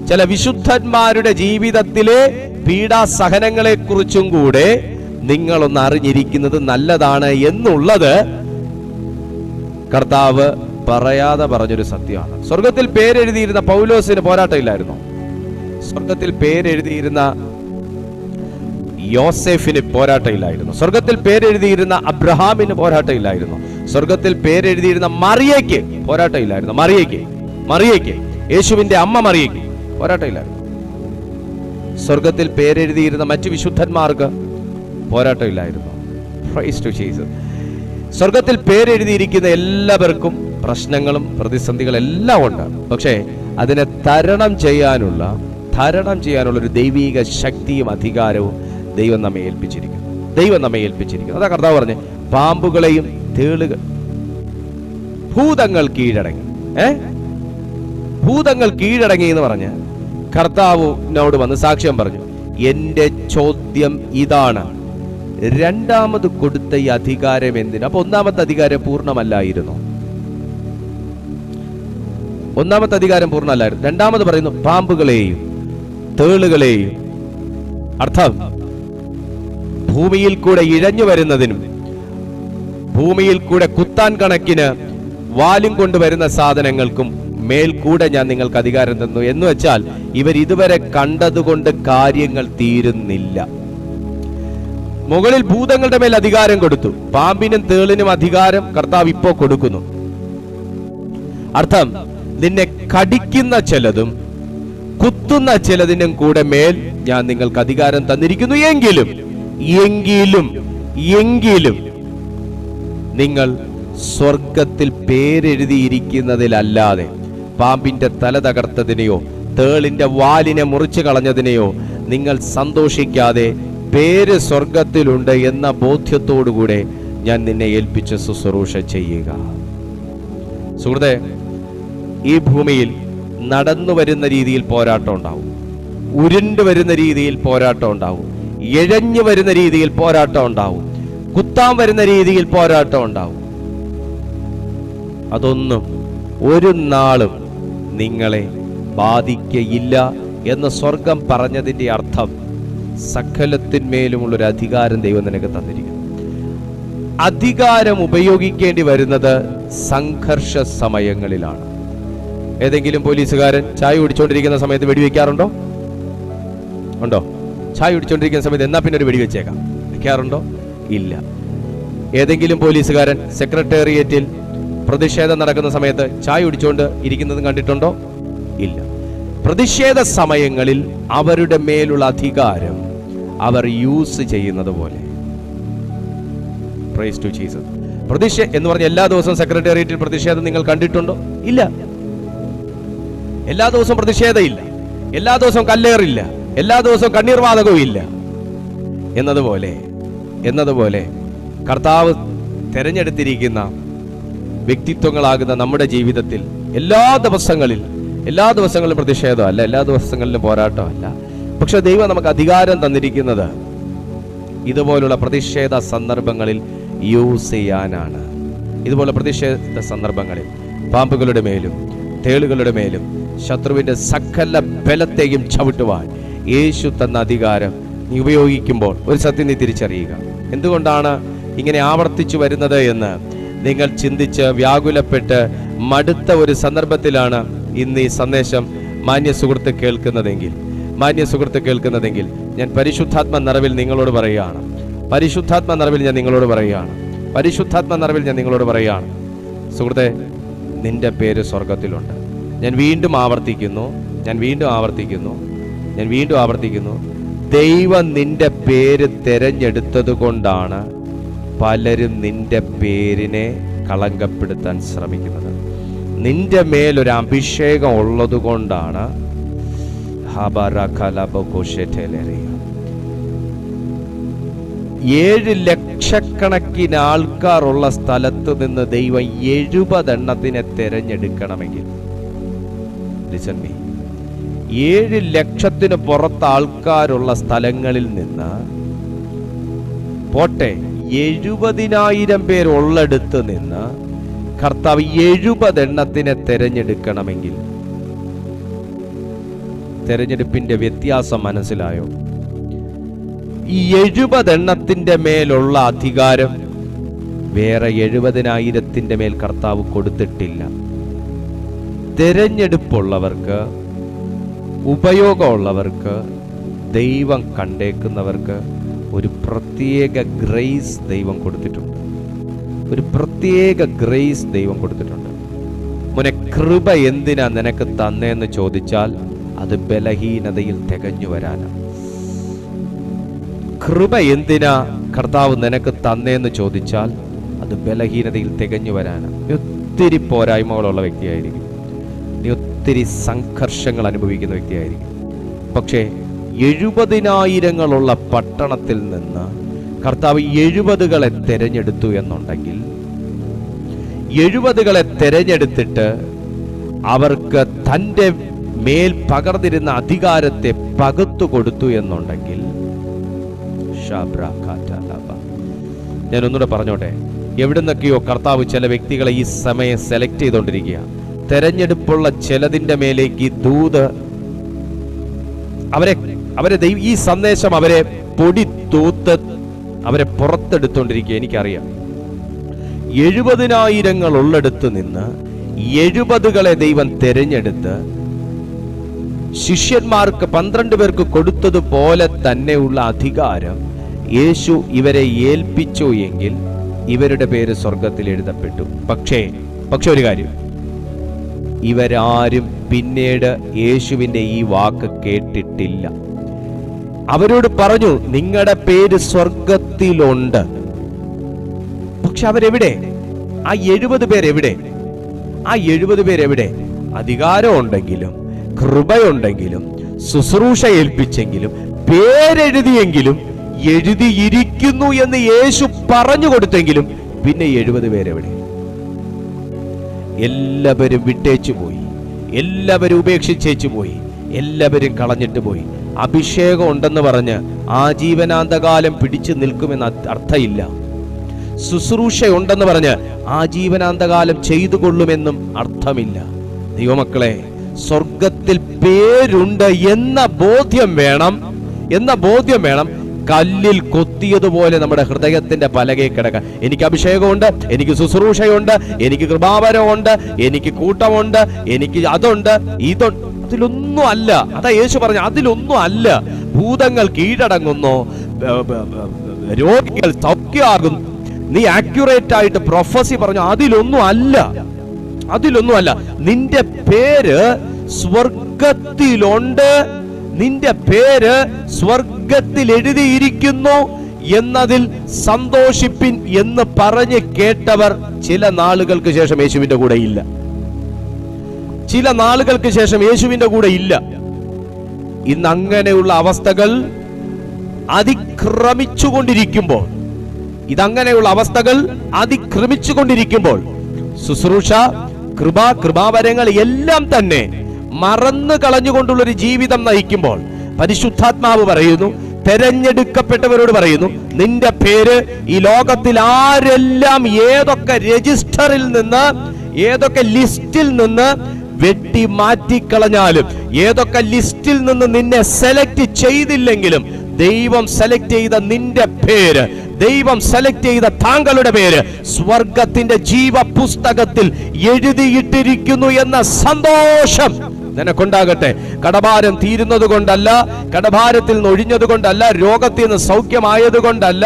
ചില വിശുദ്ധന്മാരുടെ ജീവിതത്തിലെ പീഡാസഹനങ്ങളെ കുറിച്ചും കൂടെ നിങ്ങളൊന്ന് അറിഞ്ഞിരിക്കുന്നത് നല്ലതാണ് എന്നുള്ളത് കർത്താവ് പറയാതെ പറഞ്ഞൊരു സത്യമാണ്. സ്വർഗത്തിൽ പേരെഴുതിയിരുന്ന പൗലോസിന് പോരാട്ടമില്ലായിരുന്നു. സ്വർഗത്തിൽ പേരെഴുതിയിരുന്ന യോസേഫിന് പോരാട്ടമില്ലായിരുന്നു. സ്വർഗത്തിൽ പേരെഴുതിയിരുന്ന അബ്രഹാമിന് പോരാട്ടമില്ലായിരുന്നു. സ്വർഗത്തിൽ പേരെഴുതിയിരുന്ന മറിയയ്ക്ക് പോരാട്ടമില്ലായിരുന്നു. മറിയയ്ക്ക് യേശുവിന്റെ അമ്മ മറിയയ്ക്ക് പോരാട്ടമില്ലായിരുന്നു. സ്വർഗത്തിൽ പേരെഴുതിയിരുന്ന മറ്റു വിശുദ്ധന്മാർക്ക് പോരാട്ടമില്ലായിരുന്നു. Praise to Jesus. സ്വർഗത്തിൽ പേരെഴുതിയിരിക്കുന്ന എല്ലാവർക്കും പ്രശ്നങ്ങളും പ്രതിസന്ധികളും എല്ലാം ഉണ്ട്. പക്ഷേ അതിനെ തരണം ചെയ്യാനുള്ള ഒരു ദൈവിക ശക്തിയും അധികാരവും ദൈവം നമ്മെ ഏൽപ്പിച്ചിരിക്കുന്നു. അതാ കർത്താവ് പറഞ്ഞേ, പാമ്പുകളെയും തേളുകൾ ഭൂതങ്ങൾ കീഴടങ്ങി എന്ന് പറഞ്ഞ് കർത്താവിനോട് വന്ന് സാക്ഷ്യം പറഞ്ഞു. എന്റെ ചോദ്യം ഇതാണ്, രണ്ടാമത് കൊടുത്ത ഈ അധികാരം എന്തിന്? അപ്പൊ ഒന്നാമത്തെ അധികാരം പൂർണ്ണമല്ലായിരുന്നു. രണ്ടാമത് പറയുന്നു പാമ്പുകളെയും തേളുകളെയും. അർത്ഥം, ഭൂമിയിൽ കൂടെ ഇഴഞ്ഞു വരുന്നതിനും ഭൂമിയിൽ കൂടെ കുത്താൻ കണക്കിന് വാലും കൊണ്ടുവരുന്ന സാധനങ്ങൾക്കും മേൽക്കൂടെ ഞാൻ നിങ്ങൾക്ക് അധികാരം തന്നു. എന്ന് വെച്ചാൽ ഇവർ ഇതുവരെ കണ്ടതുകൊണ്ട് കാര്യങ്ങൾ തീരുന്നില്ല. മുകളിൽ ഭൂതങ്ങളുടെ മേൽ അധികാരം കൊടുത്തു, പാമ്പിനും തേളിനും അധികാരം കർത്താവ് ഇപ്പോ കൊടുക്കുന്നു. അർത്ഥം, നിന്നെ കടിക്കുന്ന ചിലതും കുത്തുന്ന ചിലതിനും കൂടെ മേൽ ഞാൻ നിങ്ങൾക്ക് അധികാരം തന്നിരിക്കുന്നു. എങ്കിലും നിങ്ങൾ സ്വർഗത്തിൽ പേരെഴുതിയിരിക്കുന്നതിലല്ലാതെ പാമ്പിന്റെ തല തകർത്തതിനെയോ തേളിന്റെ വാലിനെ മുറിച്ചു കളഞ്ഞതിനെയോ നിങ്ങൾ സന്തോഷിക്കാതെ പേര് സ്വർഗത്തിലുണ്ട് എന്ന ബോധ്യത്തോടുകൂടെ ഞാൻ നിന്നെ ഏൽപ്പിച്ച് ശുശ്രൂഷ ചെയ്യുക. സുഹൃത്തേ, ഈ ഭൂമിയിൽ നടന്നു വരുന്ന രീതിയിൽ പോരാട്ടം ഉണ്ടാവും, ഉരുണ്ടു വരുന്ന രീതിയിൽ പോരാട്ടം ഉണ്ടാവും, ഇഴഞ്ഞു വരുന്ന രീതിയിൽ പോരാട്ടം ഉണ്ടാവും, കുത്താൻ വരുന്ന രീതിയിൽ പോരാട്ടം ഉണ്ടാവും. അതൊന്നും ഒരു നാളും നിങ്ങളെ ബാധിക്കയില്ല എന്ന് സ്വർഗം പറഞ്ഞതിന്റെ അർത്ഥം, സകലത്തിന്മേലുമുള്ളൊരു അധികാരം ദൈവം നിനക്ക് തന്നിരിക്കുന്നു. അധികാരം ഉപയോഗിക്കേണ്ടി വരുന്നത് സംഘർഷ സമയങ്ങളിലാണ്. ഏതെങ്കിലും പോലീസുകാരൻ ചായ കുടിച്ചുകൊണ്ടിരിക്കുന്ന സമയത്ത് വെടിവെക്കാറുണ്ടോ? ചായ കുടിച്ചുകൊണ്ടിരിക്കുന്ന സമയത്ത് എന്നാ പിന്നെ ഒരു വെടിവെച്ചേക്കാം വെക്കാറുണ്ടോ? ഇല്ല. ഏതെങ്കിലും പോലീസുകാരൻ സെക്രട്ടേറിയറ്റിൽ പ്രതിഷേധം നടക്കുന്ന സമയത്ത് ചായ കുടിച്ചുകൊണ്ട് ഇരിക്കുന്നതും കണ്ടിട്ടുണ്ടോ? ഇല്ല. പ്രതിഷേധ സമയങ്ങളിൽ അവരുടെ മേലുള്ള അധികാരം അവർ യൂസ് ചെയ്യുന്നത് പോലെ. Praise to Jesus. എന്ന് പറഞ്ഞ എല്ലാ ദിവസവും സെക്രട്ടേറിയറ്റിൽ പ്രതിഷേധം നിങ്ങൾ കണ്ടിട്ടുണ്ടോ? ഇല്ല. എല്ലാ ദിവസവും പ്രതിഷേധം ഇല്ല, എല്ലാ ദിവസവും കല്ലേറില്ല, എല്ലാ ദിവസവും കണ്ണീർവാതകവും ഇല്ല. എന്നതുപോലെ കർത്താവ് തിരഞ്ഞെടുത്തിരിക്കുന്ന വ്യക്തിത്വങ്ങളാകുന്ന നമ്മുടെ ജീവിതത്തിൽ എല്ലാ ദിവസങ്ങളിലും പ്രതിഷേധമല്ല, എല്ലാ ദിവസങ്ങളിലും പോരാട്ടമല്ല. പക്ഷെ ദൈവം നമുക്ക് അധികാരം തന്നിരിക്കുന്നത് ഇതുപോലുള്ള പ്രതിഷേധ സന്ദർഭങ്ങളിൽ യൂസ് ചെയ്യാനാണ്. ഇതുപോലെ പ്രതിഷേധ സന്ദർഭങ്ങളിൽ പാമ്പുകളുടെ മേലും തേളുകളുടെ മേലും ശത്രുവിന്റെ സകല ബലത്തെയും ചവിട്ടുവാൻ യേശു തന്ന അധികാരം നീ ഉപയോഗിക്കുമ്പോൾ ഒരു സത്യം നീ തിരിച്ചറിയുക. എന്തുകൊണ്ടാണ് ഇങ്ങനെ ആവർത്തിച്ചു വരുന്നത് എന്ന് നിങ്ങൾ ചിന്തിച്ച് വ്യാകുലപ്പെട്ട് മടുത്ത ഒരു സന്ദർഭത്തിലാണ് ഇന്ന് ഈ സന്ദേശം മാന്യ സുഹൃത്ത് കേൾക്കുന്നതെങ്കിൽ ഞാൻ പരിശുദ്ധാത്മ നിറവിൽ നിങ്ങളോട് പറയുകയാണ്. പരിശുദ്ധാത്മ നിറവിൽ ഞാൻ നിങ്ങളോട് പറയുകയാണ്. സുഹൃത്തെ, നിന്റെ പേര് സ്വർഗത്തിലുണ്ട്. ഞാൻ വീണ്ടും ആവർത്തിക്കുന്നു. ദൈവം നിന്റെ പേര് തിരഞ്ഞെടുത്തത് കൊണ്ടാണ് പലരും നിന്റെ പേരിനെ കളങ്കപ്പെടുത്താൻ ശ്രമിക്കുന്നത്. നിന്റെ മേലൊരു അഭിഷേകം ഉള്ളത് കൊണ്ടാണ് 7 ലക്ഷക്കണക്കിന് ആൾക്കാരുള്ള സ്ഥലത്ത് നിന്ന് ദൈവം 70 എണ്ണത്തിനെ തിരഞ്ഞെടുക്കണമെങ്കിൽ 7 ലക്ഷത്തിന് പുറത്ത് ആൾക്കാരുള്ള സ്ഥലങ്ങളിൽ നിന്ന് പോട്ടെ 70,000 പേരുള്ളിടത്ത് നിന്ന് കർത്താവ് 70 എണ്ണത്തിനെ തിരഞ്ഞെടുക്കണമെങ്കിൽ തിരഞ്ഞെടുപ്പിന്റെ വ്യത്യാസം മനസ്സിലായോ? ഈ 70 എണ്ണത്തിന്റെ മേലുള്ള അധികാരം വേറെ 70,000 മേൽ കർത്താവ് കൊടുത്തിട്ടില്ല. തിരഞ്ഞെടുപ്പുള്ളവർക്ക് ഉപയോഗമുള്ളവർക്ക്, ദൈവം കണ്ടേക്കുന്നവർക്ക് ഒരു പ്രത്യേക ഗ്രേസ് ദൈവം കൊടുത്തിട്ടുണ്ട്. ഒരു പ്രത്യേക ഗ്രേസ് ദൈവം കൊടുത്തിട്ടുണ്ട്. മോനെ, കൃപ എന്തിനാ നിനക്ക് തന്നേന്ന് ചോദിച്ചാൽ അത് ബലഹീനതയിൽ തികഞ്ഞു വരാനാണ്. കൃപ എന്തിനാ കർത്താവ് നിനക്ക് തന്നേന്ന് ചോദിച്ചാൽ അത് ബലഹീനതയിൽ തികഞ്ഞു വരാനാണ്. നീ ഒത്തിരി പോരായ്മകളുള്ള വ്യക്തിയായിരിക്കും, നീ ഒത്തിരി സംഘർഷങ്ങൾ അനുഭവിക്കുന്ന വ്യക്തിയായിരിക്കും. പക്ഷേ 70,000 പട്ടണത്തിൽ നിന്ന് കർത്താവ് 70 തെരഞ്ഞെടുത്തു എന്നുണ്ടെങ്കിൽ, 70 തെരഞ്ഞെടുത്തിട്ട് അവർക്ക് തൻ്റെ മേൽ പകർന്നിരുന്ന അധികാരത്തെ പകുത്തു കൊടുത്തു എന്നുണ്ടെങ്കിൽ, ഞാൻ ഒന്നുകൂടെ പറഞ്ഞോട്ടെ, എവിടുന്നൊക്കെയോ കർത്താവ് ചില വ്യക്തികളെ ഈ സമയം സെലക്ട് ചെയ്തുകൊണ്ടിരിക്കുക. തെരഞ്ഞെടുപ്പുള്ള ചിലതിൻ്റെ മേലേക്ക് ഈ ദൂത് അവരെ ഈ സന്ദേശം അവരെ പൊടി തൂത്ത് അവരെ പുറത്തെടുത്തോണ്ടിരിക്കുക. എനിക്കറിയാം, 70,000 ഉള്ളിടത്ത് നിന്ന് 70 ദൈവം തെരഞ്ഞെടുത്ത് ശിഷ്യന്മാർക്ക് 12 പേർക്ക് കൊടുത്തതുപോലെ തന്നെയുള്ള അധികാരം യേശു ഇവരെ ഏൽപ്പിച്ചു എങ്കിൽ ഇവരുടെ പേര് സ്വർഗത്തിൽ എഴുതപ്പെട്ടു. പക്ഷേ ഒരു കാര്യം, ഇവരാരും പിന്നീട് യേശുവിൻ്റെ ഈ വാക്ക് കേട്ടിട്ടില്ല. അവരോട് പറഞ്ഞു, നിങ്ങളുടെ പേര് സ്വർഗത്തിലുണ്ട്. പക്ഷെ അവരെവിടെ? ആ 70 പേരെവിടെ? ആ 70 പേരെവിടെ? അധികാരം ഉണ്ടെങ്കിലും, കൃപയുണ്ടെങ്കിലും, ശുശ്രൂഷ ഏൽപ്പിച്ചെങ്കിലും, പേരെഴുതിയെങ്കിലും, എഴുതിയിരിക്കുന്നു എന്ന് യേശു പറഞ്ഞു കൊടുത്തെങ്കിലും, പിന്നെ 70 പേരെവിടെ? എല്ലാവരും വിട്ടേച്ചു പോയി, എല്ലാവരും ഉപേക്ഷിച്ചേച്ചു പോയി, എല്ലാവരും കളഞ്ഞിട്ട് പോയി. അഭിഷേകം ഉണ്ടെന്ന് പറഞ്ഞ് ആജീവനാന്തകാലം പിടിച്ചു നിൽക്കുമെന്ന് അർത്ഥമില്ല. ശുശ്രൂഷ ഉണ്ടെന്ന് പറഞ്ഞ് ആജീവനാന്തകാലം ചെയ്തു കൊള്ളുമെന്നും അർത്ഥമില്ല. ദൈവമക്കളെ, സ്വർഗത്തിൽ പേരുണ്ട് എന്ന ബോധ്യം വേണം. കല്ലിൽ കൊത്തിയതുപോലെ നമ്മുടെ ഹൃദയത്തിന്റെ പലകയിൽ കിടക്കാൻ. എനിക്ക് അഭിഷേകമുണ്ട്, എനിക്ക് ശുശ്രൂഷയുണ്ട്, എനിക്ക് കൃപാവരമുണ്ട്, എനിക്ക് കൂട്ടമുണ്ട്, എനിക്ക് അതുണ്ട്, ഇതുണ്ട്. അതിലൊന്നും അല്ല. അതാ യേശു പറഞ്ഞു, അതിലൊന്നും അല്ല. ഭൂതങ്ങൾ കീഴടങ്ങുന്നു, രോഗികൾ സൗഖ്യമാകുന്നു, നീ ആക്യുറേറ്റ് ആയിട്ട് പ്രൊഫസി പറഞ്ഞു. അതിലൊന്നും അല്ല. നിന്റെ പേര് സ്വർഗത്തിലുണ്ട്, നിന്റെ പേര് സ്വർഗത്തിൽ എഴുതിയിരിക്കുന്നു എന്നതിൽ സന്തോഷിപ്പിൻ എന്ന് പറഞ്ഞ് കേട്ടവർ ചില നാളുകൾക്ക് ശേഷം യേശുവിന്റെ കൂടെ ഇല്ല. ഇന്ന് അങ്ങനെയുള്ള അവസ്ഥകൾ അതിക്രമിച്ചുകൊണ്ടിരിക്കുമ്പോൾ ശുശ്രൂഷ, കൃപാവരങ്ങൾ എല്ലാം തന്നെ മറന്നു കളഞ്ഞുകൊണ്ടുള്ളൊരു ജീവിതം നയിക്കുമ്പോൾ പരിശുദ്ധാത്മാവ് പറയുന്നു, തെരഞ്ഞെടുക്കപ്പെട്ടവരോട് പറയുന്നു, നിന്റെ പേര് ഈ ലോകത്തിൽ ആരെല്ലാം ഏതൊക്കെ രജിസ്റ്ററിൽ നിന്ന്, ഏതൊക്കെ ലിസ്റ്റിൽ നിന്ന് വെട്ടി മാറ്റിക്കളഞ്ഞാലും, ഏതൊക്കെ ലിസ്റ്റിൽ നിന്ന് നിന്നെ സെലക്ട് ചെയ്തില്ലെങ്കിലും, ദൈവം സെലക്ട് ചെയ്ത നിന്റെ പേര്, ദൈവം സെലക്ട് ചെയ്ത താങ്കളുടെ പേര് സ്വർഗത്തിന്റെ ജീവ പുസ്തകത്തിൽ എഴുതിയിട്ടിരിക്കുന്നു എന്ന സന്തോഷം നിനക്കുണ്ടാകട്ടെ. കടഭാരം തീരുന്നത് കൊണ്ടല്ല, കടഭാരത്തിൽ നിന്ന് ഒഴിഞ്ഞത് കൊണ്ടല്ല, രോഗത്തിൽ നിന്ന് സൗഖ്യമായത് കൊണ്ടല്ല,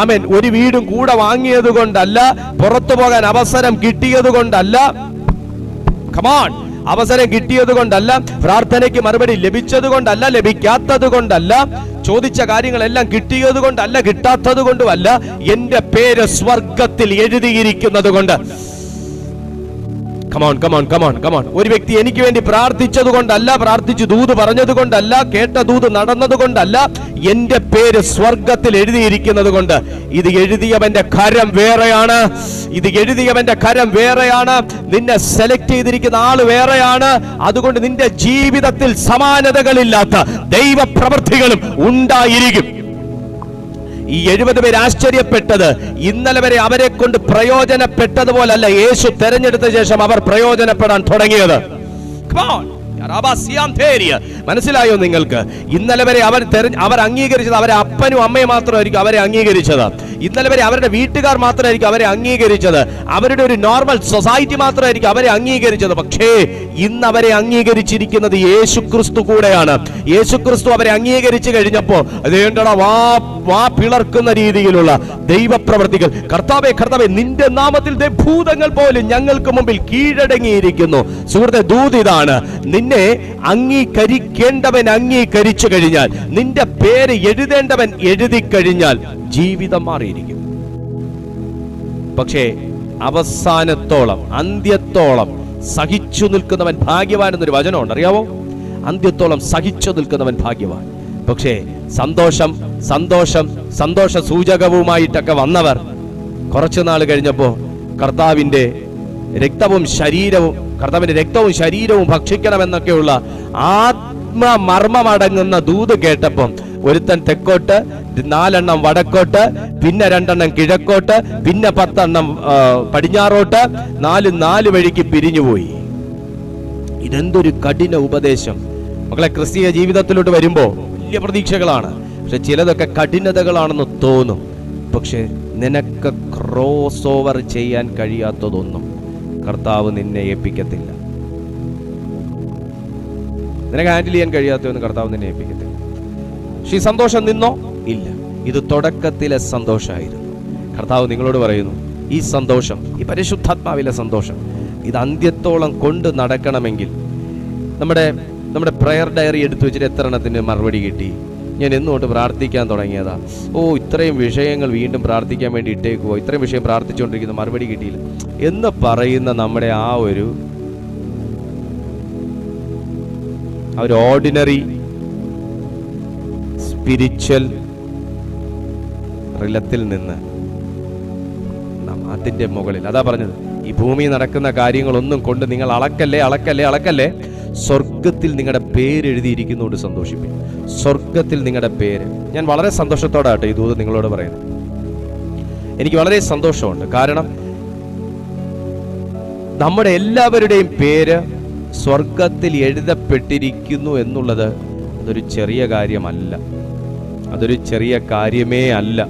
ആമേൻ, ഒരു വീടും കൂടെ വാങ്ങിയത് കൊണ്ടല്ല, പുറത്തു പോകാൻ അവസരം കിട്ടിയത് കൊണ്ടല്ല, അവസരം കിട്ടിയത് കൊണ്ടല്ല, പ്രാർത്ഥനയ്ക്ക് മറുപടി ലഭിച്ചത് കൊണ്ടല്ല, ലഭിക്കാത്തത് കൊണ്ടല്ല, ചോദിച്ച കാര്യങ്ങളെല്ലാം കിട്ടിയത് കൊണ്ടല്ല, കിട്ടാത്തത് കൊണ്ടുമല്ല, എന്റെ പേര് സ്വർഗത്തിൽ എഴുതിയിരിക്കുന്നത് കൊണ്ട്. കമോൺ. ഒരു വ്യക്തി എനിക്ക് വേണ്ടി പ്രാർത്ഥിച്ചത് കൊണ്ടല്ല, പ്രാർത്ഥിച്ചു ദൂത് പറഞ്ഞത് കൊണ്ടല്ല, കേട്ട ദൂത് നടന്നത് കൊണ്ടല്ല, എന്റെ പേര് സ്വർഗത്തിൽ എഴുതിയിരിക്കുന്നത് കൊണ്ട്. ഇത് എഴുതിയവന്റെ കരം വേറെയാണ്, നിന്നെ സെലക്ട് ചെയ്തിരിക്കുന്ന ആള് വേറെയാണ്. അതുകൊണ്ട് നിന്റെ ജീവിതത്തിൽ സമാനതകളില്ലാത്ത ദൈവപ്രവൃത്തികളും ഉണ്ടായിരിക്കും. ഈ 70 പേര് ആശ്ചര്യപ്പെട്ടത് ഇന്നലെ വരെ അവരെ കൊണ്ട് പ്രയോജനപ്പെട്ടതുപോലല്ല യേശു തെരഞ്ഞെടുത്ത ശേഷം അവർ പ്രയോജനപ്പെടാൻ തുടങ്ങിയത്. മനസ്സിലായോ നിങ്ങൾക്ക്? ഇന്നലെ വരെ അവർ അംഗീകരിച്ചത് അവരെ അപ്പനും അമ്മയും മാത്രമായിരിക്കും അവരെ അംഗീകരിച്ചത്. ഇന്നലെ വരെ അവരുടെ വീട്ടുകാർ മാത്രമായിരിക്കും അവരെ അംഗീകരിച്ചത്, അവരുടെ ഒരു നോർമൽ സൊസൈറ്റി മാത്രമായിരിക്കും അവരെ അംഗീകരിച്ചത്. പക്ഷേ ഇന്ന് അവരെ അംഗീകരിച്ചിരിക്കുന്നത് യേശുക്രിസ്തു കൂടെയാണ്. യേശുക്രിസ്തു അവരെ അംഗീകരിച്ചു കഴിഞ്ഞപ്പോൾ അതേണ്ടടാ വാ പിളർക്കുന്ന രീതിയിലുള്ള ദൈവപ്രവൃത്തികൾ. കർത്താവേ കർത്താവേ, നിന്റെ നാമത്തിൽ ഭൂതങ്ങൾ പോലും ഞങ്ങൾക്ക് മുമ്പിൽ കീഴടങ്ങിയിരിക്കുന്നു. സുഹൃത്തെ, ദൂതിതാണ്, നിന്നെ അംഗീകരിക്കേണ്ടവൻ അംഗീകരിച്ചു കഴിഞ്ഞാൽ, നിന്റെ പേര് എഴുതേണ്ടവൻ എഴുതി കഴിഞ്ഞാൽ ജീവിതം മാറിയിരിക്കും. പക്ഷേ അവസാനത്തോളം, അന്ത്യത്തോളം സഹിച്ചു നിൽക്കുന്നവൻ ഭാഗ്യവാൻ എന്നൊരു വചനമുണ്ട്, അറിയാവോ? അന്ത്യത്തോളം സഹിച്ചു നിൽക്കുന്നവൻ ഭാഗ്യവാൻ. പക്ഷേ സന്തോഷ സൂചകവുമായിട്ടൊക്കെ വന്നവർ കുറച്ചു നാൾ കഴിഞ്ഞപ്പോൾ കർത്താവിന്റെ രക്തവും ശരീരവും ഭക്ഷിക്കണമെന്നൊക്കെയുള്ള ആത്മമർമ്മമടങ്ങുന്ന ദൂത് കേട്ടപ്പം ഒരുത്തൻ തെക്കോട്ട്, 4 വടക്കോട്ട്, പിന്നെ 2 കിഴക്കോട്ട്, പിന്നെ 10 പടിഞ്ഞാറോട്ട്, 4 വഴിക്ക് പിരിഞ്ഞുപോയി. ഇതെന്തൊരു കഠിന ഉപദേശം മക്കളെ! ക്രിസ്തീയ ജീവിതത്തിലോട്ട് വരുമ്പോ വലിയ പ്രതീക്ഷകളാണ്, പക്ഷെ ചിലതൊക്കെ കഠിനതകളാണെന്ന് തോന്നും. പക്ഷെ നിനക്ക് ക്രോസ് ഓവർ ചെയ്യാൻ കഴിയാത്തതൊന്നും കർത്താവ് നിന്നെ ഏൽപ്പിക്കത്തില്ല. നിനക്ക് ഹാൻഡിൽ ചെയ്യാൻ കഴിയാത്തതൊന്നും കർത്താവ് നിന്നെ ഏൽപ്പിക്കത്തില്ല. പക്ഷെ ഈ സന്തോഷം നിന്നോ? ഇല്ല. ഇത് തുടക്കത്തിലെ സന്തോഷമായിരുന്നു. കർത്താവ് നിങ്ങളോട് പറയുന്നു, ഈ സന്തോഷം, ഈ പരിശുദ്ധാത്മാവിലെ സന്തോഷം, ഇത് അന്ത്യത്തോളം കൊണ്ട് നടക്കണമെങ്കിൽ നമ്മുടെ പ്രയർ ഡയറി എടുത്തു വെച്ചിട്ട് എത്ര എണ്ണത്തിന് മറുപടി കിട്ടി? ഞാൻ എന്നുകൊണ്ട് പ്രാർത്ഥിക്കാൻ തുടങ്ങിയതാ, ഇത്രയും വിഷയങ്ങൾ വീണ്ടും പ്രാർത്ഥിക്കാൻ വേണ്ടി ഇട്ടേക്കുവോ, ഇത്രയും വിഷയം പ്രാർത്ഥിച്ചുകൊണ്ടിരിക്കുന്ന മറുപടി കിട്ടിയില്ല എന്ന് പറയുന്ന നമ്മുടെ ആ ഒരു ഓർഡിനറി സ്പിരിച്വൽ റിലത്തിൽ നിന്ന് അതിന്റെ മുകളിൽ, അതാ പറഞ്ഞത്, ഈ ഭൂമി നടക്കുന്ന കാര്യങ്ങളൊന്നും കൊണ്ട് നിങ്ങൾ അളക്കല്ലേ. സ്വർഗത്തിൽ നിങ്ങളുടെ പേര് എഴുതിയിരിക്കുന്നതുകൊണ്ട് സന്തോഷിപ്പിക്കും. സ്വർഗത്തിൽ നിങ്ങളുടെ പേര്. ഞാൻ വളരെ സന്തോഷത്തോടാട്ടെ ഈ ദൂത് നിങ്ങളോട് പറയുന്നത്. എനിക്ക് വളരെ സന്തോഷമുണ്ട്. കാരണം നമ്മുടെ എല്ലാവരുടെയും പേര് സ്വർഗത്തിൽ എഴുതപ്പെട്ടിരിക്കുന്നു എന്നുള്ളത് അതൊരു ചെറിയ കാര്യമല്ല, അതൊരു ചെറിയ കാര്യമേ അല്ല.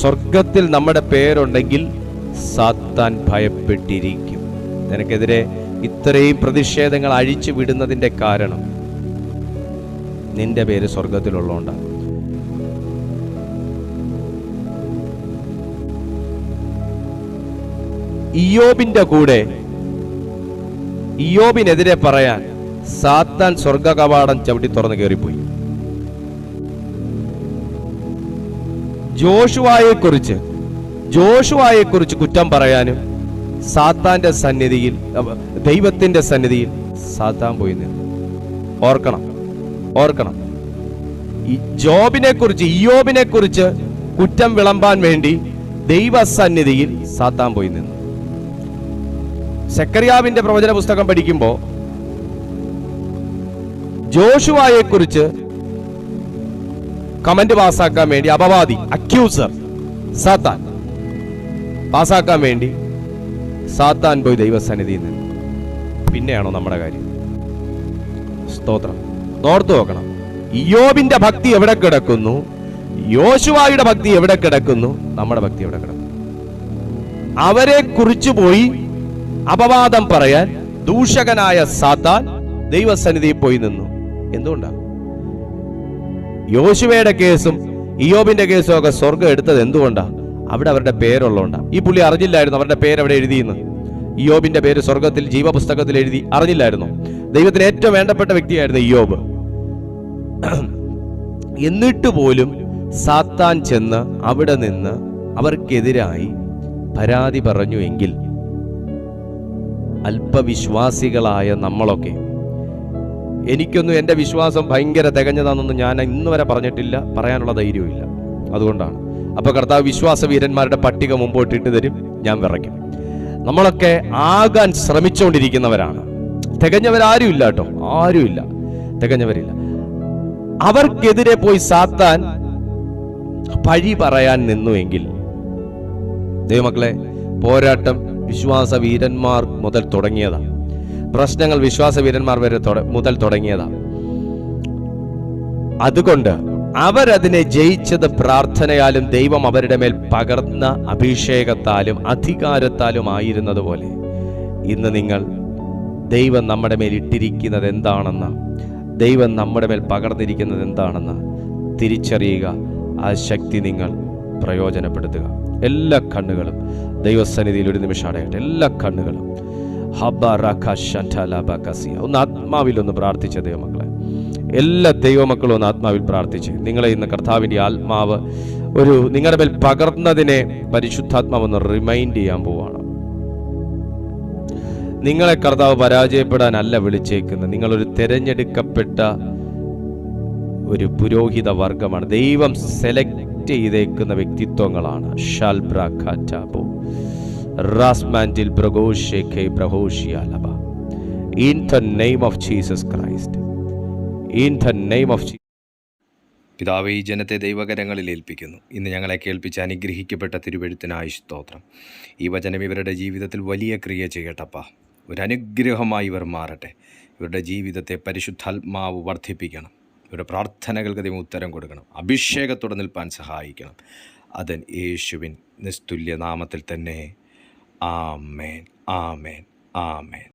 സ്വർഗത്തിൽ നമ്മുടെ പേരുണ്ടെങ്കിൽ സാത്താൻ ഭയപ്പെട്ടിരിക്കും. നിനക്കെതിരെ ഇത്രയും പ്രതിഷേധങ്ങൾ അഴിച്ചു വിടുന്നതിന്റെ കാരണം നിന്റെ പേര് സ്വർഗത്തിലുള്ളതുകൊണ്ടാണ്. ഇയ്യോബിനെതിരെ പറയാൻ സാത്താൻ സ്വർഗ കവാടം ചവിട്ടി തുറന്ന് കയറിപ്പോയി. ജോഷുവായെക്കുറിച്ച് കുറ്റം പറയാനും സാത്താന്റെ സന്നിധിയിൽ, ദൈവത്തിന്റെ സന്നിധിയിൽ സാത്താൻ പോയി നിന്നു. ഓർക്കണം, ഈ ഇയ്യോബിനെ കുറിച്ച് കുറ്റം വിളമ്പാൻ വേണ്ടി ദൈവസന്നിധിയിൽ സാത്താൻ പോയി നിന്നു. സെക്കറിയാവിന്റെ പ്രവചന പുസ്തകം പഠിക്കുമ്പോ ജോഷുവായെക്കുറിച്ച് കമന്റ് പാസ്സാക്കാൻ വേണ്ടി അപവാദി, അക്യൂസർ സാത്താൻ പാസ്സാക്കാൻ വേണ്ടി സാത്താൻ പോയി ദൈവസന്നിധിയിൽ നിന്ന്. പിന്നെയാണോ നമ്മുടെ കാര്യം? സ്തോത്രം. ഓർത്തു നോക്കണം, ഇയ്യോബിന്റെ ഭക്തി എവിടെ കിടക്കുന്നു, യോശുവായുടെ ഭക്തി എവിടെ കിടക്കുന്നു, നമ്മുടെ ഭക്തി എവിടെ കിടക്കുന്നു? അവരെ കുറിച്ച് പോയി അപവാദം പറയാൻ ദൂഷകനായ സാത്താൻ ദൈവസന്നിധിയിൽ പോയി നിന്നു. എന്തുകൊണ്ടാണ്? യോശുവയുടെ കേസും ഇയ്യോബിന്റെ കേസും ഒക്കെ സ്വർഗം എടുത്തത് എന്തുകൊണ്ടാ? അവിടെ അവരുടെ പേരുള്ളതുകൊണ്ടാ. ഈ പുള്ളി അറിഞ്ഞില്ലായിരുന്നു അവരുടെ പേര് അവിടെ എഴുതിയെന്ന്. ഇയ്യോബിന്റെ പേര് സ്വർഗത്തിൽ ജീവപുസ്തകത്തിൽ എഴുതി, അറിഞ്ഞില്ലായിരുന്നു. ദൈവത്തിന് ഏറ്റവും വേണ്ടപ്പെട്ട വ്യക്തിയായിരുന്നു ഇയ്യോബ്. എന്നിട്ട് പോലും സാത്താൻ ചെന്ന് അവിടെ നിന്ന് അവർക്കെതിരായി പരാതി പറഞ്ഞു എങ്കിൽ അല്പവിശ്വാസികളായ നമ്മളൊക്കെ, എനിക്കൊന്നും എൻ്റെ വിശ്വാസം ഭയങ്കര തികഞ്ഞതാണെന്നൊന്നും ഞാൻ ഇന്ന് വരെ പറഞ്ഞിട്ടില്ല, പറയാനുള്ള ധൈര്യവും ഇല്ല. അതുകൊണ്ടാണ്. അപ്പൊ കർത്താവ് വിശ്വാസവീരന്മാരുടെ പട്ടിക മുമ്പോട്ടിട്ട് തരും, ഞാൻ വിറയ്ക്കും. നമ്മളൊക്കെ ആകാൻ ശ്രമിച്ചുകൊണ്ടിരിക്കുന്നവരാണ്. തികഞ്ഞവരാരും ഇല്ല കേട്ടോ, ആരുമില്ല, തികഞ്ഞവരില്ല. അവർക്കെതിരെ പോയി സാത്താൻ പഴി പറയാൻ നിന്നുവെങ്കിൽ, ദൈവമക്കളെ, പോരാട്ടം വിശ്വാസവീരന്മാർ മുതൽ തുടങ്ങിയതാ. പ്രശ്നങ്ങൾ വിശ്വാസവീരന്മാർ വരെ മുതൽ തുടങ്ങിയതാ. അതുകൊണ്ട് അവരതിനെ ജയിച്ചത് പ്രാർത്ഥനയാലും ദൈവം അവരുടെ മേൽ പകർന്ന അഭിഷേകത്താലും അധികാരത്താലും ആയിരുന്നത് പോലെ ഇന്ന് നിങ്ങൾ ദൈവം നമ്മുടെ മേൽ ഇട്ടിരിക്കുന്നത് എന്താണെന്ന്, ദൈവം നമ്മുടെ മേൽ പകർന്നിരിക്കുന്നത് എന്താണെന്ന് തിരിച്ചറിയുക. ആ ശക്തി നിങ്ങൾ പ്രയോജനപ്പെടുത്തുക. എല്ലാ കണ്ണുകളും ദൈവസന്നിധിയിൽ ഒരു നിമിഷം അടയട്ടെ. എല്ലാ കണ്ണുകളും ഒന്ന് ആത്മാവിലൊന്ന് പ്രാർത്ഥിച്ച ദൈവമക്കളെ, എല്ലാ ദൈവമക്കളും ഒന്ന് ആത്മാവിൽ പ്രാർത്ഥിച്ച് നിങ്ങളെ ഇന്ന് കർത്താവിൻ്റെ ആത്മാവ് നിങ്ങളുടെ മേൽ പകർന്നതിനെ പരിശുദ്ധാത്മാവ് ഒന്ന് റിമൈൻഡ് ചെയ്യാൻ പോവാണ്. നിങ്ങളെ കർത്താവ് പരാജയപ്പെടാനല്ല വിളിച്ചേക്കുന്നത്. നിങ്ങളൊരു തിരഞ്ഞെടുക്കപ്പെട്ട ഒരു പുരോഹിത വർഗമാണ്. ദൈവം സെലക്ട് ചെയ്തേക്കുന്ന വ്യക്തിത്വങ്ങളാണ്. In the name of Jesus Christ. In the name of Jesus. പിതാവേ, ഈ ജനത്തെ ദൈവകരങ്ങളിൽ ഏൽപ്പിക്കുന്നു. ഇന്ന് ഞങ്ങളെ കേൾപ്പിച്ച് അനുഗ്രഹിക്കപ്പെട്ട തിരുവെഴുത്തിനായി സ്തോത്രം. ഈ വചനം ഇവരുടെ ജീവിതത്തിൽ വലിയ ക്രിയ ചെയ്യട്ടപ്പ. ഒരു അനുഗ്രഹമായി ഇവർ മാറട്ടെ. ഇവരുടെ ജീവിതത്തെ പരിശുദ്ധാത്മാവ് വർദ്ധിപ്പിക്കണം. ഇവരുടെ പ്രാർത്ഥനകൾക്ക് ദൈവം ഉത്തരം കൊടുക്കണം. അഭിഷേകത്തോടെ നിൽപ്പാൻ സഹായിക്കണം. അതൻ യേശുവിൻ നിസ്തുല്യ നാമത്തിൽ തന്നെ. ആമേൻ, ആമേൻ, ആമേൻ.